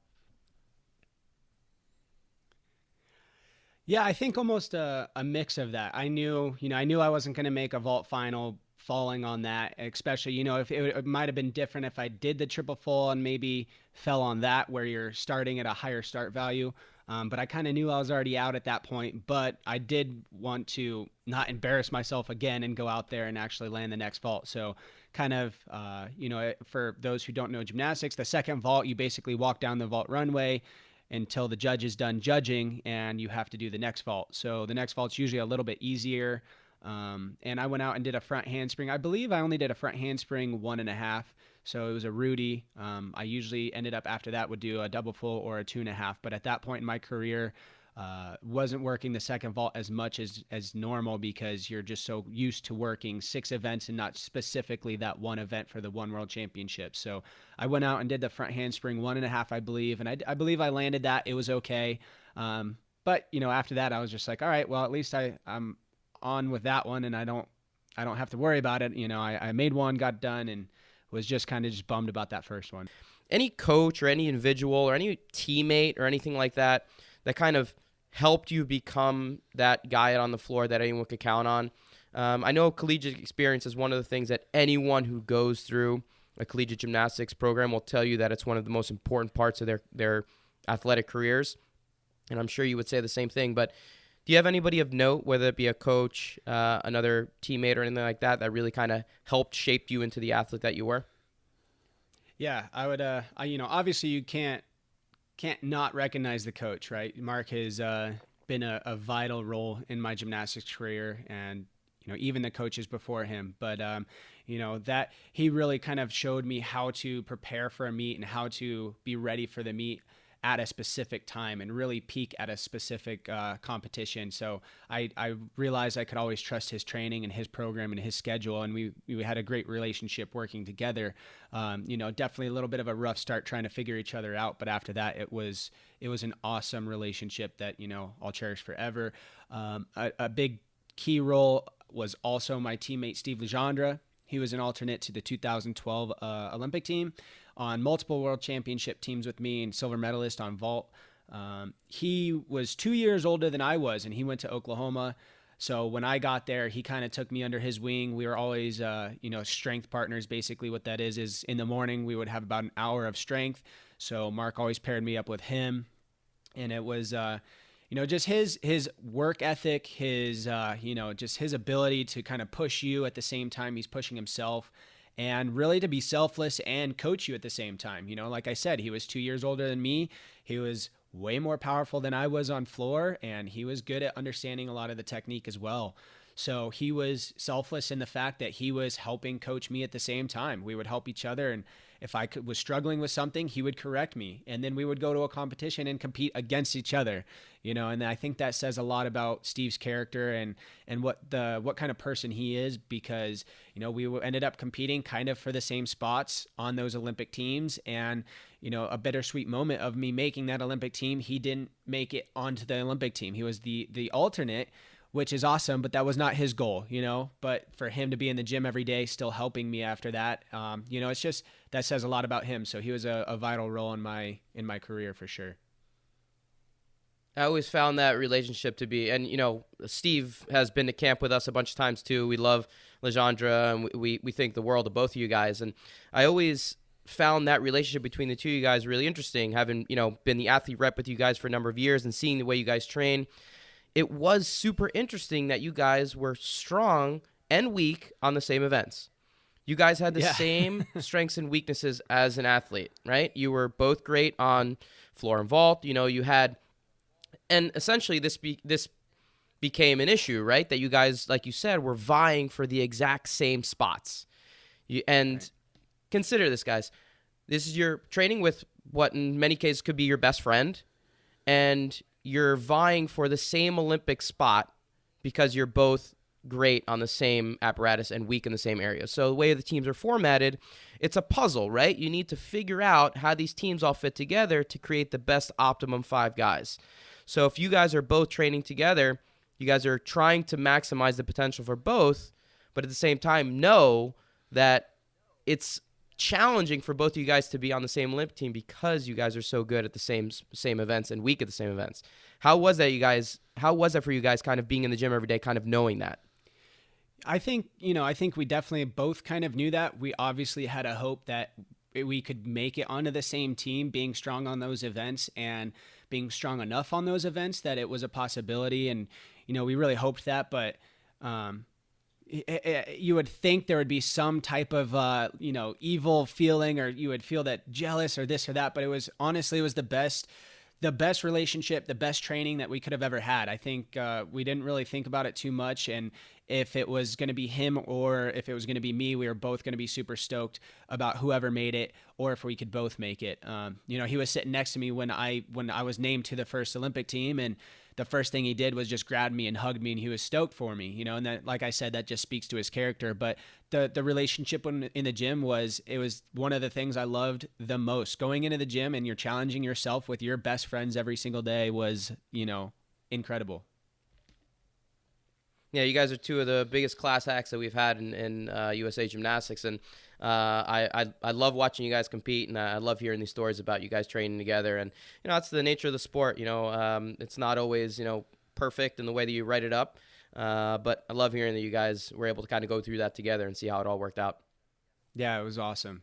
Yeah, I think almost a mix of that. I knew I wasn't going to make a vault final falling on that, especially, if it might have been different if I did the triple full and maybe fell on that where you're starting at a higher start value. But I kind of knew I was already out at that point, but I did want to not embarrass myself again and go out there and actually land the next vault. So kind of, for those who don't know gymnastics, the second vault, you basically walk down the vault runway until the judge is done judging and you have to do the next vault. So the next vault's usually a little bit easier. And I went out and did a front handspring. I believe I only did a front handspring 1.5. So it was a Rudy. I usually ended up after that would do a double full or a 2.5. But at that point in my career, wasn't working the second vault as much as normal because you're just so used to working 6 events and not specifically that one event for the one world championship. So I went out and did the front handspring 1.5, I believe. And I believe I landed that. It was okay. But after that, I was just like, all right, well, at least I'm on with that one and I don't have to worry about it. I made one, got done, and was just kind of just bummed about that first one. Any coach or any individual or any teammate or anything like that kind of helped you become that guy on the floor that anyone could count on? I know collegiate experience is one of the things that anyone who goes through a collegiate gymnastics program will tell you that it's one of the most important parts of their athletic careers. And I'm sure you would say the same thing, but do you have anybody of note, whether it be a coach, another teammate or anything like that really kind of helped shape you into the athlete that you were? Yeah, I would, obviously you can't not recognize the coach, right? Mark has been a vital role in my gymnastics career and, even the coaches before him. But, that he really kind of showed me how to prepare for a meet and how to be ready for the meet at a specific time and really peak at a specific competition. So I realized I could always trust his training and his program and his schedule. And we had a great relationship working together. Definitely a little bit of a rough start trying to figure each other out. But after that, it was an awesome relationship that, I'll cherish forever. A big key role was also my teammate, Steve Legendre. He was an alternate to the 2012 Olympic team on multiple world championship teams with me and silver medalist on vault. He was 2 years older than I was, and he went to Oklahoma. So when I got there, he kind of took me under his wing. We were always, strength partners. Basically what that is in the morning, we would have about an hour of strength. So Mark always paired me up with him. And it was, just his work ethic, his, just his ability to kind of push you at the same time he's pushing himself, and really to be selfless and coach you at the same time. Like I said, he was 2 years older than me. He was way more powerful than I was on floor, and he was good at understanding a lot of the technique as well. So he was selfless in the fact that he was helping coach me at the same time. We would help each other, and if I was struggling with something, he would correct me, and then we would go to a competition and compete against each other. And I think that says a lot about Steve's character and what kind of person he is, because we ended up competing kind of for the same spots on those Olympic teams, and a bittersweet moment of me making that Olympic team, he didn't make it onto the Olympic team. He was the alternate, which is awesome, but that was not his goal, but for him to be in the gym every day, still helping me after that, it's just, that says a lot about him. So he was a vital role in my career for sure. I always found that relationship to be, and Steve has been to camp with us a bunch of times too. We love Legendre, and we think the world of both of you guys. And I always found that relationship between the two of you guys really interesting, having been the athlete rep with you guys for a number of years and seeing the way you guys train. It was super interesting that you guys were strong and weak on the same events. You guys had the same strengths and weaknesses as an athlete, right? You were both great on floor and vault. You had, and essentially this became an issue, right? That you guys, like you said, were vying for the exact same spots. Consider this, guys. This is your training with what in many cases could be your best friend, and you're vying for the same Olympic spot because you're both great on the same apparatus and weak in the same area. So the way the teams are formatted, it's a puzzle, right? You need to figure out how these teams all fit together to create the best optimum 5 guys. So if you guys are both training together, you guys are trying to maximize the potential for both, but at the same time know that it's challenging for both of you guys to be on the same Olympic team because you guys are so good at the same events and weak at the same events. How was that, you guys? How was that for you guys kind of being in the gym every day, kind of knowing that? I think, I think we definitely both kind of knew that. We obviously had a hope that we could make it onto the same team, being strong on those events and being strong enough on those events that it was a possibility. And, we really hoped that, but, you would think there would be some type of, evil feeling, or you would feel that jealous or this or that, but it was the best relationship, the best training that we could have ever had. I think we didn't really think about it too much. And if it was going to be him or if it was going to be me, we were both going to be super stoked about whoever made it, or if we could both make it. He was sitting next to me when I was named to the first Olympic team, and the first thing he did was just grab me and hugged me, and he was stoked for me, and that, like I said, that just speaks to his character. But the relationship in the gym was one of the things I loved the most. Going into the gym and you're challenging yourself with your best friends every single day was, incredible. Yeah, you guys are two of the biggest class acts that we've had in USA Gymnastics, and I love watching you guys compete, and I love hearing these stories about you guys training together. And that's the nature of the sport. It's not always perfect in the way that you write it up, but I love hearing that you guys were able to kind of go through that together and see how it all worked out. Yeah, it was awesome.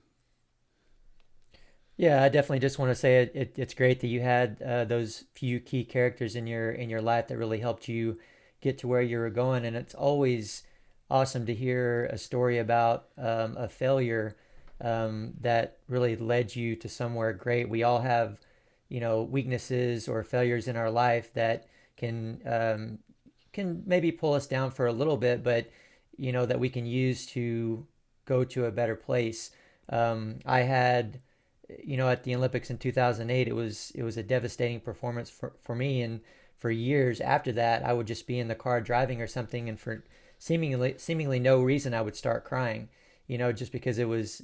Yeah, I definitely just want to say it's great that you had those few key characters in your life that really helped you get to where you were going. And it's always awesome to hear a story about a failure that really led you to somewhere great. We all have, weaknesses or failures in our life that can maybe pull us down for a little bit, but that we can use to go to a better place. I had, at the Olympics in 2008, it was a devastating performance for me, and for years after that, I would just be in the car driving or something, and for seemingly no reason, I would start crying, just because it was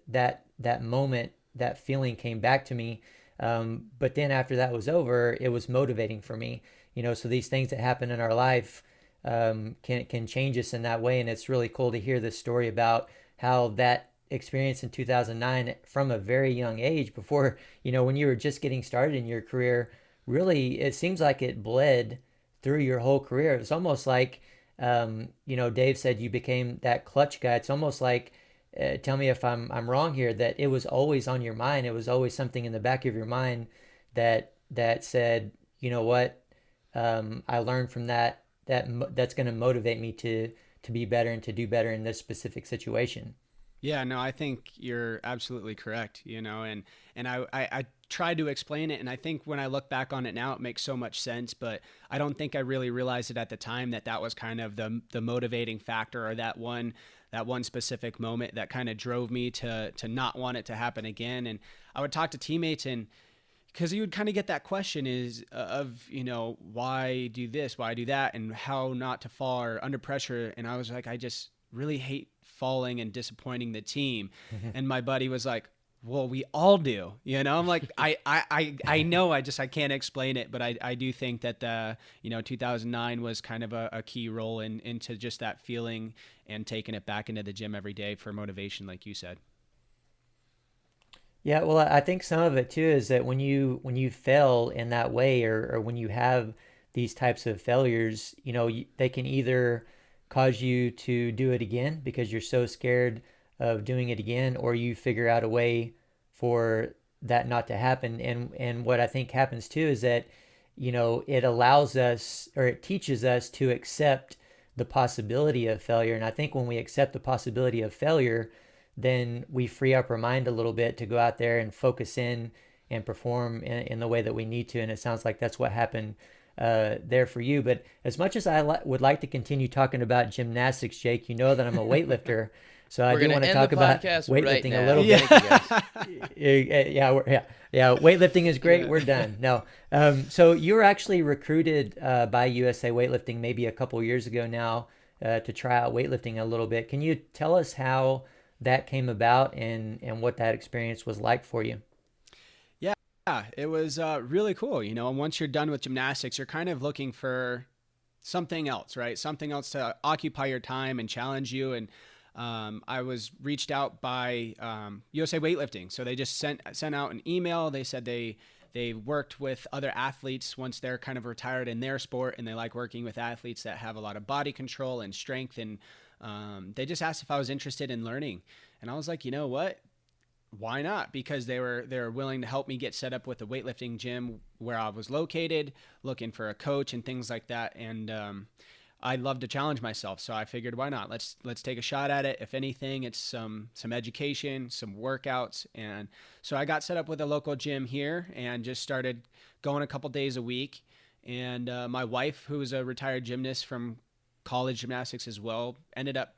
that moment, that feeling came back to me. But then after that was over, it was motivating for me, so these things that happen in our life can change us in that way. And it's really cool to hear this story about how that experience in 2009 from a very young age, before, when you were just getting started in your career, really, it seems like it bled through your whole career. It's almost like, Dave said you became that clutch guy. It's almost like, tell me if I'm wrong here, that it was always on your mind. It was always something in the back of your mind that said, you know what, I learned from that's going to motivate me to be better and to do better in this specific situation. Yeah, no, I think you're absolutely correct, and I tried to explain it, and I think when I look back on it now, it makes so much sense, but I don't think I really realized it at the time that was kind of the motivating factor, or that one specific moment that kind of drove me to not want it to happen again. And I would talk to teammates, and because you would kind of get that question why do this, why do that, and how not to fall or under pressure. And I was like, I just really hate falling and disappointing the team. And my buddy was like, well, we all do, I'm like, I know, I can't explain it, but I do think that 2009 was kind of a key role into just that feeling and taking it back into the gym every day for motivation, like you said. Yeah, well, I think some of it too is that when you fail in that way, or when you have these types of failures, they can either cause you to do it again because you're so scared of doing it again, or you figure out a way for that not to happen. And what I think happens too is that, it allows us, or it teaches us to accept the possibility of failure. And I think when we accept the possibility of failure, then we free up our mind a little bit to go out there and focus in and perform in the way that we need to. And it sounds like that's what happened there for you. But as much as I would like to continue talking about gymnastics, Jake, that I'm a weightlifter. So I do want to talk about weightlifting a little bit. Yeah. Weightlifting is great. Yeah. We're done. No. So you were actually recruited by USA Weightlifting maybe a couple years ago now to try out weightlifting a little bit. Can you tell us how that came about and what that experience was like for you? Yeah, it was really cool. And once you're done with gymnastics, you're kind of looking for something else, right? Something else to occupy your time and challenge you. And I was reached out by USA Weightlifting. So they just sent out an email. They said they worked with other athletes once they're kind of retired in their sport, and they like working with athletes that have a lot of body control and strength and They just asked if I was interested in learning. And I was like, you know what? Why not? Because they were willing to help me get set up with a weightlifting gym where I was located, looking for a coach and things like that. And I love to challenge myself, so I figured, why not? Let's take a shot at it. If anything, it's some education, some workouts, and so I got set up with a local gym here and just started going a couple days a week. And my wife, who is a retired gymnast from college gymnastics as well, ended up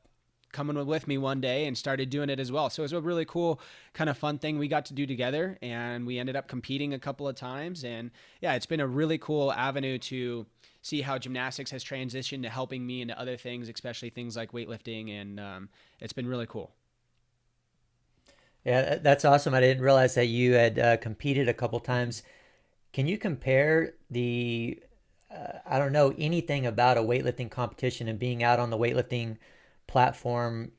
coming with me one day and started doing it as well. So it was a really cool kind of fun thing we got to do together, and we ended up competing a couple of times. And yeah, it's been a really cool avenue to see how gymnastics has transitioned to helping me into other things, especially things like weightlifting. And it's been really cool. Yeah, that's awesome. I didn't realize that you had competed a couple times. Can you compare the, I don't know anything about a weightlifting competition and being out on the weightlifting platform,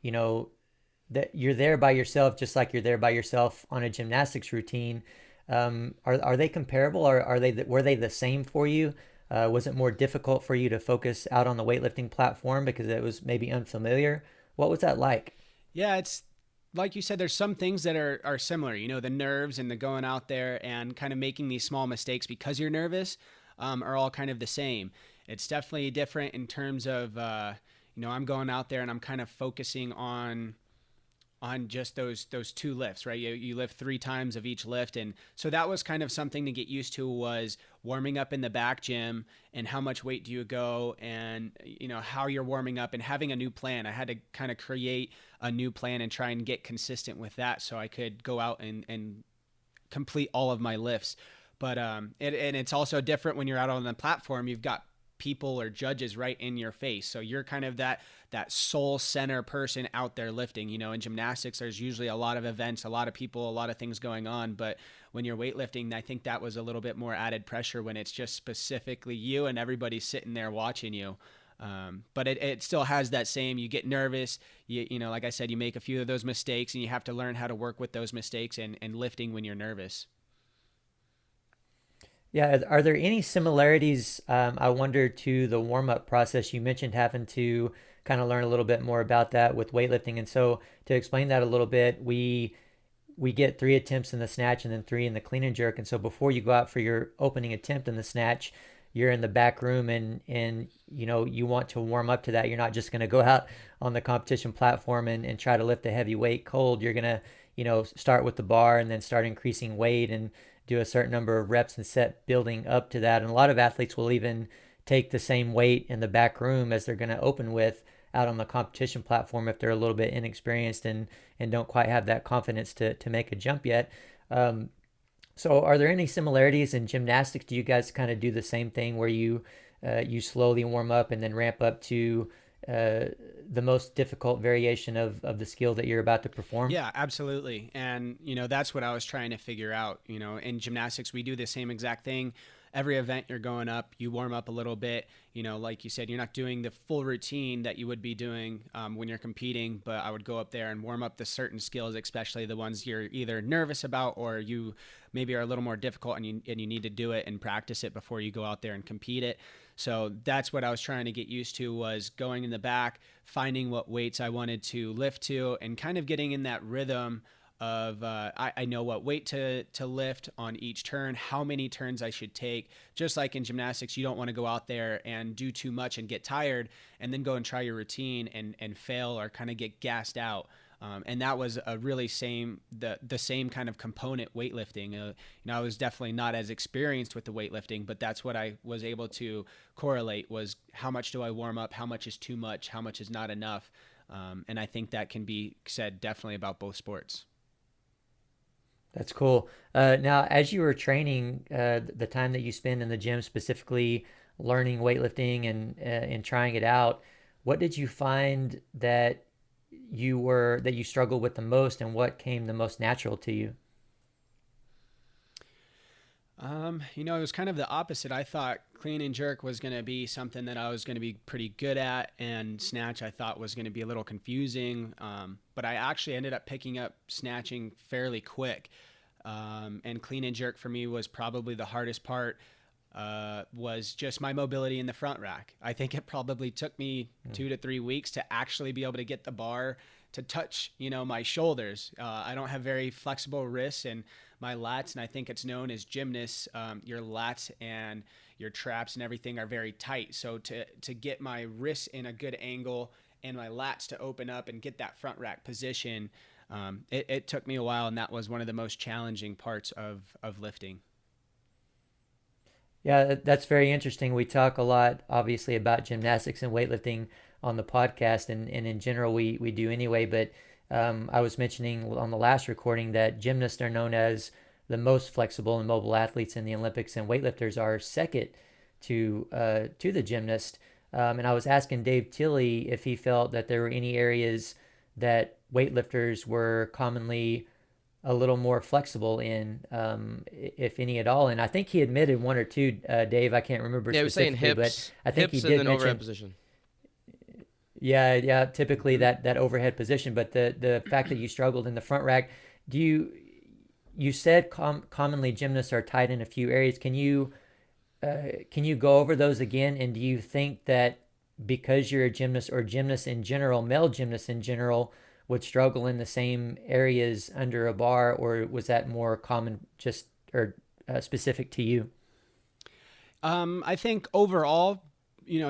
that you're there by yourself, just like you're there by yourself on a gymnastics routine. Are they comparable, or were they the same for you? Was it more difficult for you to focus out on the weightlifting platform because it was maybe unfamiliar? What was that like? Yeah, it's like you said, there's some things that are similar, the nerves and the going out there and kind of making these small mistakes because you're nervous, are all kind of the same. It's definitely different in terms of, I'm going out there and I'm kind of focusing on just those two lifts, right? You lift 3 times of each lift. And so that was kind of something to get used to, was warming up in the back gym and how much weight do you go, and how you're warming up and having a new plan. I had to kind of create a new plan and try and get consistent with that so I could go out and complete all of my lifts. But and it's also different when you're out on the platform. You've got people or judges right in your face, so you're kind of that soul center person out there lifting. In gymnastics, there's usually a lot of events, a lot of people, a lot of things going on, but when you're weightlifting, I think that was a little bit more added pressure when it's just specifically you and everybody's sitting there watching you. But it still has that same, you get nervous, like I said, you make a few of those mistakes and you have to learn how to work with those mistakes and lifting when you're nervous. Yeah, are there any similarities, I wonder, to the warm-up process? You mentioned having to kind of learn a little bit more about that with weightlifting. And so to explain that a little bit, we get 3 attempts in the snatch and then 3 in the clean and jerk. And so before you go out for your opening attempt in the snatch, you're in the back room and you want to warm up to that. You're not just going to go out on the competition platform and try to lift a heavy weight cold. You're going to start with the bar and then start increasing weight and do a certain number of reps and set building up to that. And a lot of athletes will even take the same weight in the back room as they're going to open with out on the competition platform if they're a little bit inexperienced and don't quite have that confidence to make a jump yet. So are there any similarities in gymnastics? Do you guys kind of do the same thing where you slowly warm up and then ramp up to the most difficult variation of the skill that you're about to perform? Yeah, absolutely. And, that's what I was trying to figure out. In gymnastics, we do the same exact thing. Every event you're going up, you warm up a little bit. Like you said, you're not doing the full routine that you would be doing when you're competing, but I would go up there and warm up the certain skills, especially the ones you're either nervous about or you maybe are a little more difficult and you need to do it and practice it before you go out there and compete it. So that's what I was trying to get used to, was going in the back, finding what weights I wanted to lift to, and kind of getting in that rhythm of I know what weight to lift on each turn, how many turns I should take. Just like in gymnastics, you don't want to go out there and do too much and get tired and then go and try your routine and fail or kind of get gassed out. And that was a really the same kind of component weightlifting. I was definitely not as experienced with the weightlifting, but that's what I was able to correlate, was how much do I warm up? How much is too much? How much is not enough? And I think that can be said definitely about both sports. That's cool. Now, as you were training, the time that you spend in the gym, specifically learning weightlifting and trying it out, what did you find that you struggled with the most, and what came the most natural to you? It was kind of the opposite. I thought clean and jerk was going to be something that I was going to be pretty good at, and snatch I thought was going to be a little confusing. But I actually ended up picking up snatching fairly quick. And clean and jerk for me was probably the hardest part. was just my mobility in the front rack. I think it probably took me 2 to 3 weeks to actually be able to get the bar to touch, my shoulders. I don't have very flexible wrists and my lats, and I think it's known as gymnasts, your lats and your traps and everything are very tight. So to get my wrists in a good angle and my lats to open up and get that front rack position, it took me a while, and that was one of the most challenging parts of lifting. Yeah, that's very interesting. We talk a lot, obviously, about gymnastics and weightlifting on the podcast, and in general, we do anyway. But I was mentioning on the last recording that gymnasts are known as the most flexible and mobile athletes in the Olympics, and weightlifters are second to the gymnast. And I was asking Dave Tilley if he felt that there were any areas that weightlifters were commonly a little more flexible in, if any at all. And I think he admitted one or two, Dave. I can't remember specifically. Yeah, he was saying hips, but I think hips he did and then mention overhead position. Yeah, typically that overhead position. But the fact that you struggled in the front rack, you said commonly gymnasts are tight in a few areas. Can you go over those again? And do you think that because you're a gymnast, or gymnasts in general, male gymnasts in general, would struggle in the same areas under a bar, or was that more common specific to you? I think overall,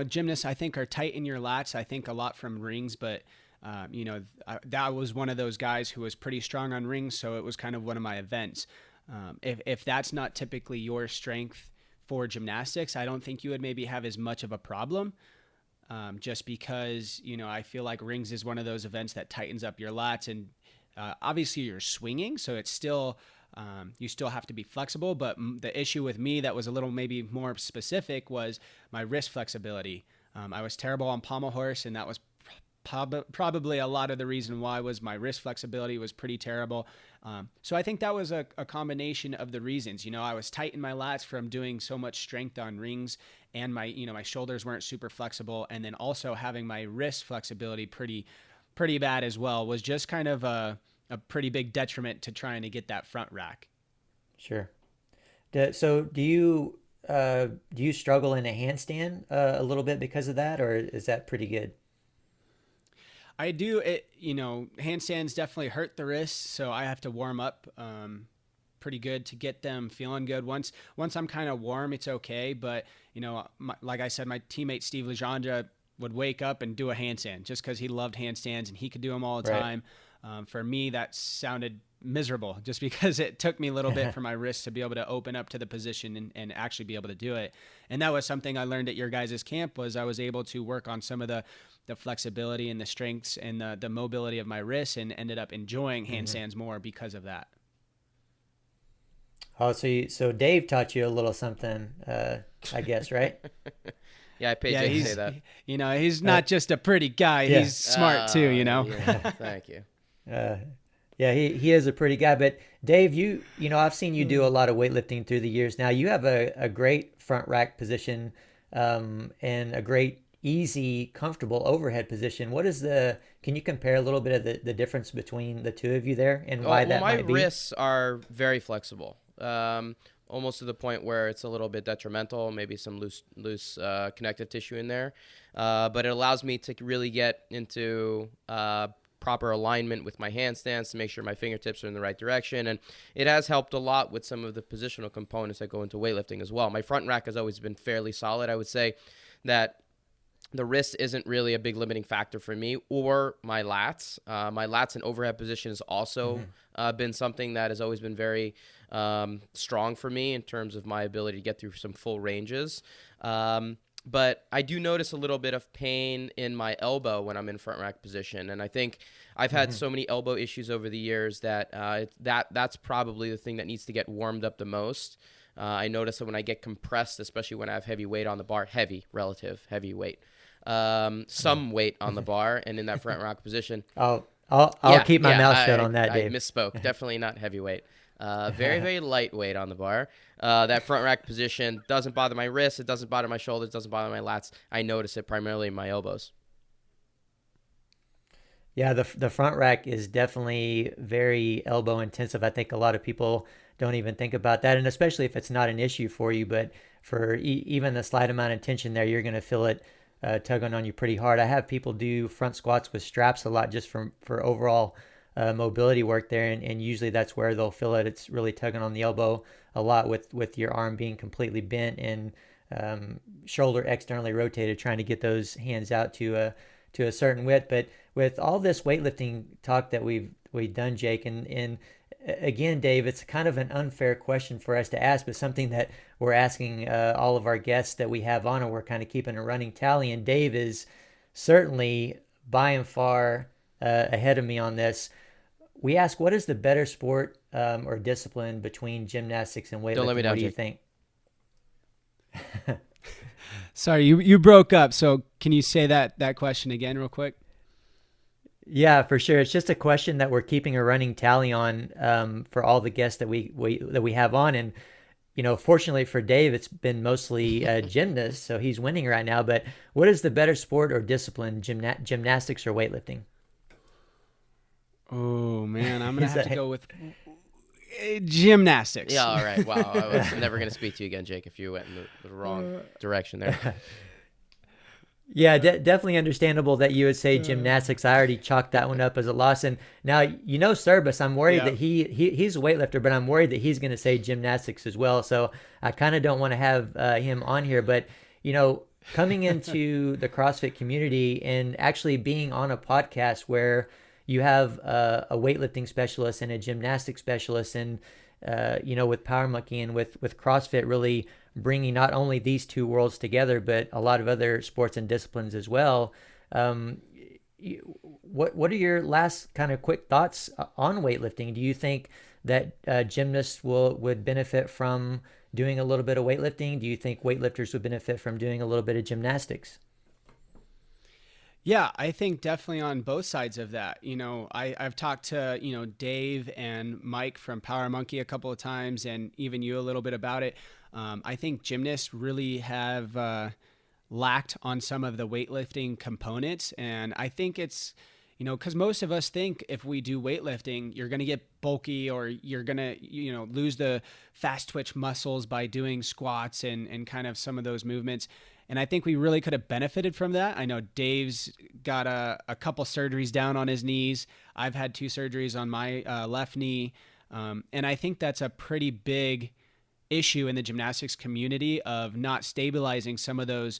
gymnasts, I think, are tight in your lats. I think a lot from rings, but that was one of those guys who was pretty strong on rings, so it was kind of one of my events. If that's not typically your strength for gymnastics, I don't think you would maybe have as much of a problem. Just because, I feel like rings is one of those events that tightens up your lats, and obviously you're swinging, so it's still, you still have to be flexible. But the issue with me that was a little maybe more specific was my wrist flexibility. I was terrible on pommel horse, and that was probably a lot of the reason why was my wrist flexibility was pretty terrible. So I think that was a combination of the reasons. I was tight in my lats from doing so much strength on rings, and my shoulders weren't super flexible. And then also having my wrist flexibility pretty bad as well was just kind of a pretty big detriment to trying to get that front rack. Sure. So do you struggle in a handstand a little bit because of that, or is that pretty good? I do. Handstands definitely hurt the wrists, so I have to warm up pretty good to get them feeling good. Once I'm kind of warm, it's okay. But like I said, my teammate Steve Legendre would wake up and do a handstand just because he loved handstands and he could do them all the time. For me, that sounded miserable just because it took me a little bit for my wrists to be able to open up to the position and actually be able to do it. And that was something I learned at your guys' camp, was I was able to work on some of the flexibility and the strengths and the mobility of my wrists, and ended up enjoying handstands more because of that. Oh, so Dave taught you a little something, I guess, right? Yeah, I paid Jake to say that. He's not just a pretty guy. Yeah. He's smart too, Yeah, thank you. Yeah, he is a pretty guy. But Dave, I've seen you do a lot of weightlifting through the years. Now you have a great front rack position, and a great, easy, comfortable overhead position. Can you compare a little bit of the difference between the two of you there, and why that might be? My wrists are very flexible. Almost to the point where it's a little bit detrimental, maybe some loose connective tissue in there. But it allows me to really get into proper alignment with my handstands to make sure my fingertips are in the right direction. And it has helped a lot with some of the positional components that go into weightlifting as well. My front rack has always been fairly solid. I would say that the wrist isn't really a big limiting factor for me, or my lats. My lats and overhead position has also been something that has always been very strong for me in terms of my ability to get through some full ranges. But I do notice a little bit of pain in my elbow when I'm in front rack position. And I think I've had so many elbow issues over the years that that's probably the thing that needs to get warmed up the most. I notice that when I get compressed, especially when I have heavy weight on the bar, heavy weight, some weight on the bar and in that front rack position. I'll keep my mouth shut on that, Dave. I misspoke. Definitely not heavyweight. Very, very lightweight on the bar. That front rack position doesn't bother my wrists. It doesn't bother my shoulders. It doesn't bother my lats. I notice it primarily in my elbows. Yeah, the front rack is definitely very elbow intensive. I think a lot of people don't even think about that, and especially if it's not an issue for you. But for even the slight amount of tension there, you're going to feel it tugging on you pretty hard. I have people do front squats with straps a lot just for overall mobility work there, and usually that's where they'll feel it. It's really tugging on the elbow a lot with your arm being completely bent and shoulder externally rotated, trying to get those hands out to a certain width. But with all this weightlifting talk that we've done, Jake, and again, Dave, it's kind of an unfair question for us to ask, but something that we're asking all of our guests that we have on, and we're kind of keeping a running tally. And Dave is certainly by and far ahead of me on this. We ask, what is the better sport or discipline between gymnastics and weightlifting? Don't let me down, what do you Jake. think? Sorry, you broke up. So can you say that question again real quick? Yeah, for sure. It's just a question that we're keeping a running tally on for all the guests that we have on. And, fortunately for Dave, it's been mostly gymnasts, so he's winning right now. But what is the better sport or discipline, gymnastics or weightlifting? Oh, man, I'm going to have to go with gymnastics. Yeah, all right. Wow, I was never going to speak to you again, Jake, if you went in the wrong direction there. Yeah, definitely understandable that you would say gymnastics. I already chalked that one up as a loss. And now, Service, I'm worried that he's a weightlifter, but I'm worried that he's going to say gymnastics as well. So I kind of don't want to have him on here. But, coming into the CrossFit community and actually being on a podcast where you have a weightlifting specialist and a gymnastics specialist, and with Power Monkey and with CrossFit really bringing not only these two worlds together, but a lot of other sports and disciplines as well. What are your last kind of quick thoughts on weightlifting? Do you think that gymnasts would benefit from doing a little bit of weightlifting? Do you think weightlifters would benefit from doing a little bit of gymnastics? Yeah, I think definitely on both sides of that. I've talked to, Dave and Mike from Power Monkey a couple of times, and even you a little bit about it. I think gymnasts really have lacked on some of the weightlifting components. And I think it's, because most of us think if we do weightlifting, you're going to get bulky, or you're going to, lose the fast twitch muscles by doing squats and kind of some of those movements. And I think we really could have benefited from that. I know Dave's got a couple surgeries down on his knees. I've had 2 surgeries on my left knee. And I think that's a pretty big issue in the gymnastics community of not stabilizing some of those,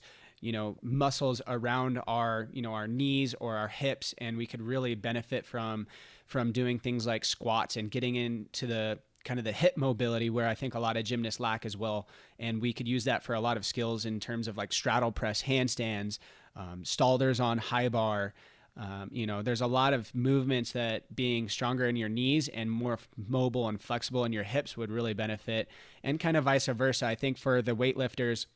muscles around our knees or our hips. And we could really benefit from doing things like squats and getting into the kind of the hip mobility, where I think a lot of gymnasts lack as well. And we could use that for a lot of skills in terms of like straddle press, handstands, stalders on high bar. There's a lot of movements that being stronger in your knees and more mobile and flexible in your hips would really benefit, and kind of vice versa. I think for the weightlifters,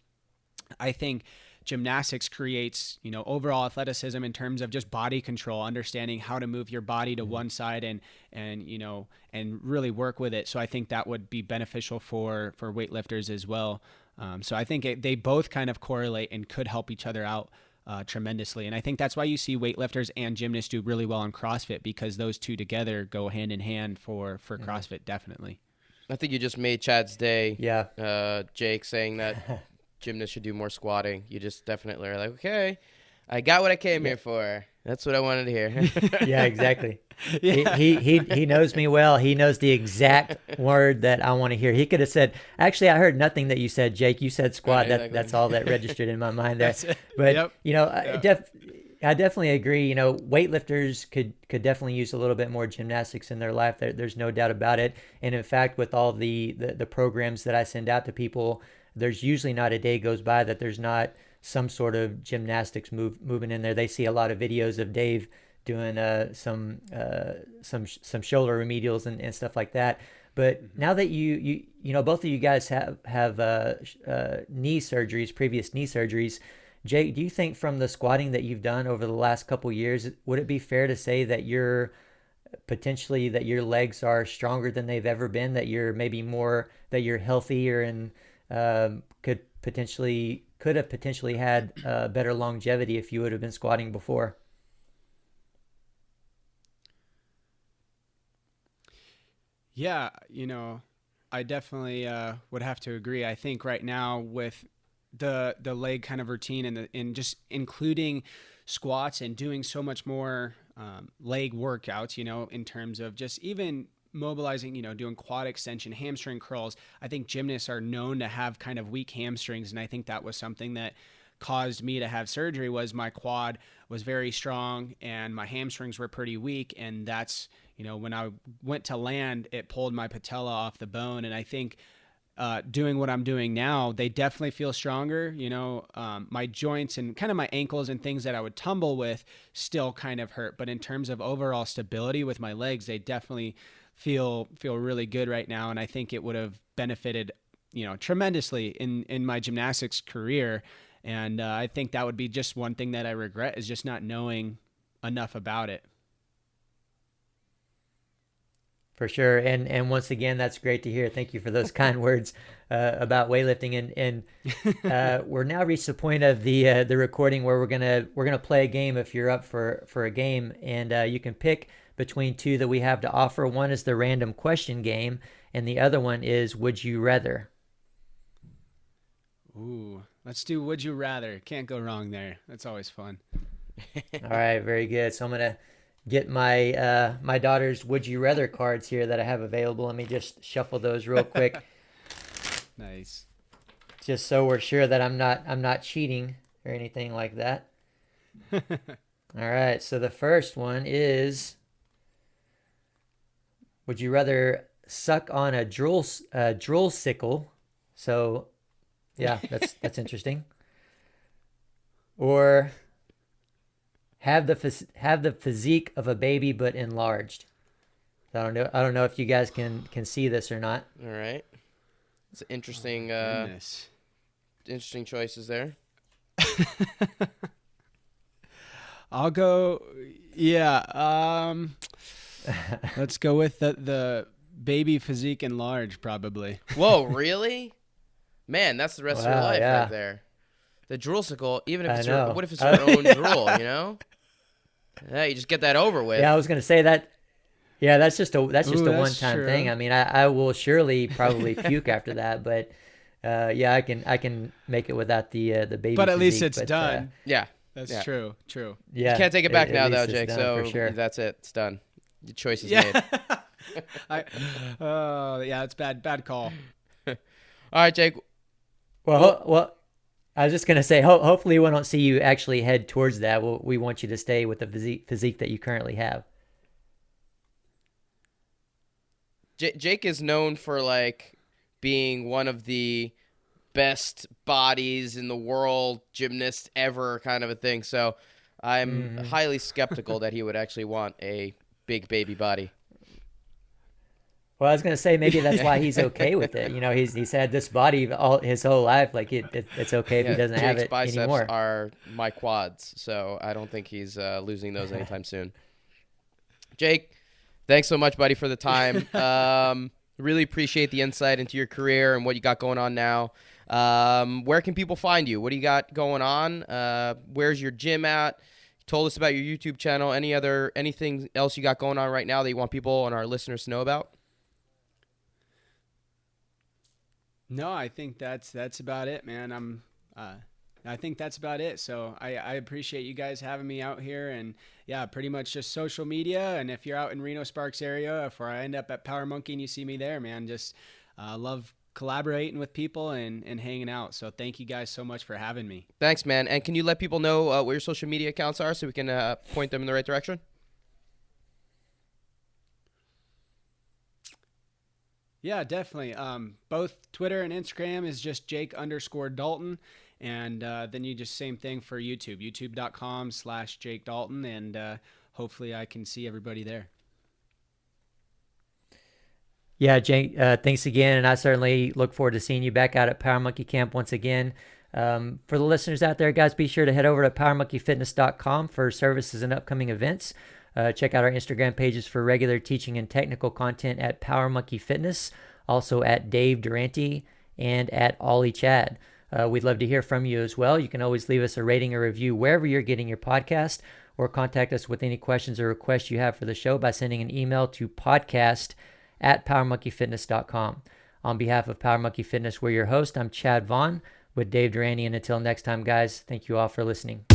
I think gymnastics creates, overall athleticism in terms of just body control, understanding how to move your body to one side and really work with it. So I think that would be beneficial for weightlifters as well. So I think they both kind of correlate and could help each other out tremendously. And I think that's why you see weightlifters and gymnasts do really well in CrossFit, because those two together go hand in hand for CrossFit, definitely. I think you just made Chad's day. Yeah. Jake saying that gymnasts should do more squatting. You just definitely are like, okay, I got what I came here for. That's what I wanted to hear. Yeah, exactly. Yeah. He knows me well. He knows the exact word that I want to hear. He could have said, actually, I heard nothing that you said, Jake. You said squat. Right, exactly. That's all that registered in my mind there. But, Yep. I definitely agree. Weightlifters could definitely use a little bit more gymnastics in their life. There's no doubt about it. And in fact, with all the programs that I send out to people, there's usually not a day goes by that there's not some sort of gymnastics moving in there. They see a lot of videos of Dave doing some shoulder remedials and stuff like that. But now that you both of you guys have previous knee surgeries, Jake, do you think from the squatting that you've done over the last couple years, would it be fair to say that your legs are stronger than they've ever been, that you're maybe more, that you're healthier and could have potentially had better longevity if you would have been squatting before? Yeah, I definitely would have to agree. I think right now with the leg kind of routine and just including squats and doing so much more leg workouts, in terms of just even mobilizing, doing quad extension, hamstring curls. I think gymnasts are known to have kind of weak hamstrings, and I think that was something that caused me to have surgery. Was my quad was very strong and my hamstrings were pretty weak, and that's, when I went to land, it pulled my patella off the bone. And I think doing what I'm doing now, they definitely feel stronger. My joints and kind of my ankles and things that I would tumble with still kind of hurt, but in terms of overall stability with my legs, they definitely feel really good right now. And I think it would have benefited, tremendously in my gymnastics career. And I think that would be just one thing that I regret, is just not knowing enough about it. For sure. And once again, that's great to hear. Thank you for those kind words about weightlifting. And we're now reached the point of the recording where we're gonna play a game if you're up for a game. And you can pick between two that we have to offer. One is the random question game, and the other one is Would You Rather. Ooh, let's do Would You Rather. Can't go wrong there. That's always fun. All right, very good. So I'm gonna get my my daughter's Would You Rather cards here that I have available. Let me just shuffle those real quick. Nice. Just so we're sure that I'm not cheating or anything like that. All right. So the first one is, would you rather suck on a drool sickle? So yeah, that's interesting. Or have the physique of a baby but enlarged. I don't know if you guys can see this or not. All right. It's interesting. Interesting choices there. I'll go. Yeah. Let's go with the baby physique enlarged, probably. Whoa, really? Man, that's the rest of your life yeah. right there. The drool sickle, even if it's what if it's I your own drool, Yeah, you just get that over with. Yeah, I was gonna say that. Yeah, that's just a one-time true. thing. I mean, I will surely probably puke after that, but yeah, I can make it without the baby. But at least physique, it's done. Yeah, that's true. True. Yeah, you can't take it back now, though, least Jake. it's So done, for sure. that's it. It's done. Your choice is made. Yeah, it's bad call. All right, Jake. Well, I was just gonna say, hopefully we don't see you actually head towards that. We want you to stay with the physique that you currently have. Jake is known for being one of the best bodies in the world, gymnast ever, kind of a thing. So I'm highly skeptical that he would actually want a big baby body. Well, I was gonna say maybe that's why he's okay with it. He's had this body his whole life. It's okay if he doesn't have it biceps anymore. Are my quads, so I don't think he's losing those anytime soon. Jake, thanks so much, buddy, for the time. Really appreciate the insight into your career and what you got going on now. Where can people find you? What do you got going on? Where's your gym at? You told us about your YouTube channel. Anything else you got going on right now that you want people and our listeners to know about? No, I think that's about it, man. I think that's about it. So I appreciate you guys having me out here, and yeah, pretty much just social media. And if you're out in Reno Sparks area, if I end up at Power Monkey and you see me there, man, just love collaborating with people and hanging out. So thank you guys so much for having me. Thanks, man. And can you let people know what your social media accounts are so we can point them in the right direction? Yeah, definitely. Both Twitter and Instagram is just Jake_Dalton. And then you just same thing for YouTube, youtube.com/Jake Dalton. And hopefully I can see everybody there. Yeah, Jake, thanks again. And I certainly look forward to seeing you back out at Power Monkey Camp once again. For the listeners out there, guys, be sure to head over to powermonkeyfitness.com for services and upcoming events. Check out our Instagram pages for regular teaching and technical content at Power Monkey Fitness, also at Dave Durante and at Ollie Chad. We'd love to hear from you as well. You can always leave us a rating or review wherever you're getting your podcast, or contact us with any questions or requests you have for the show by sending an email to podcast@powermonkeyfitness.com. On behalf of Power Monkey Fitness, we're your host. I'm Chad Vaughn with Dave Durrani. And until next time, guys, thank you all for listening.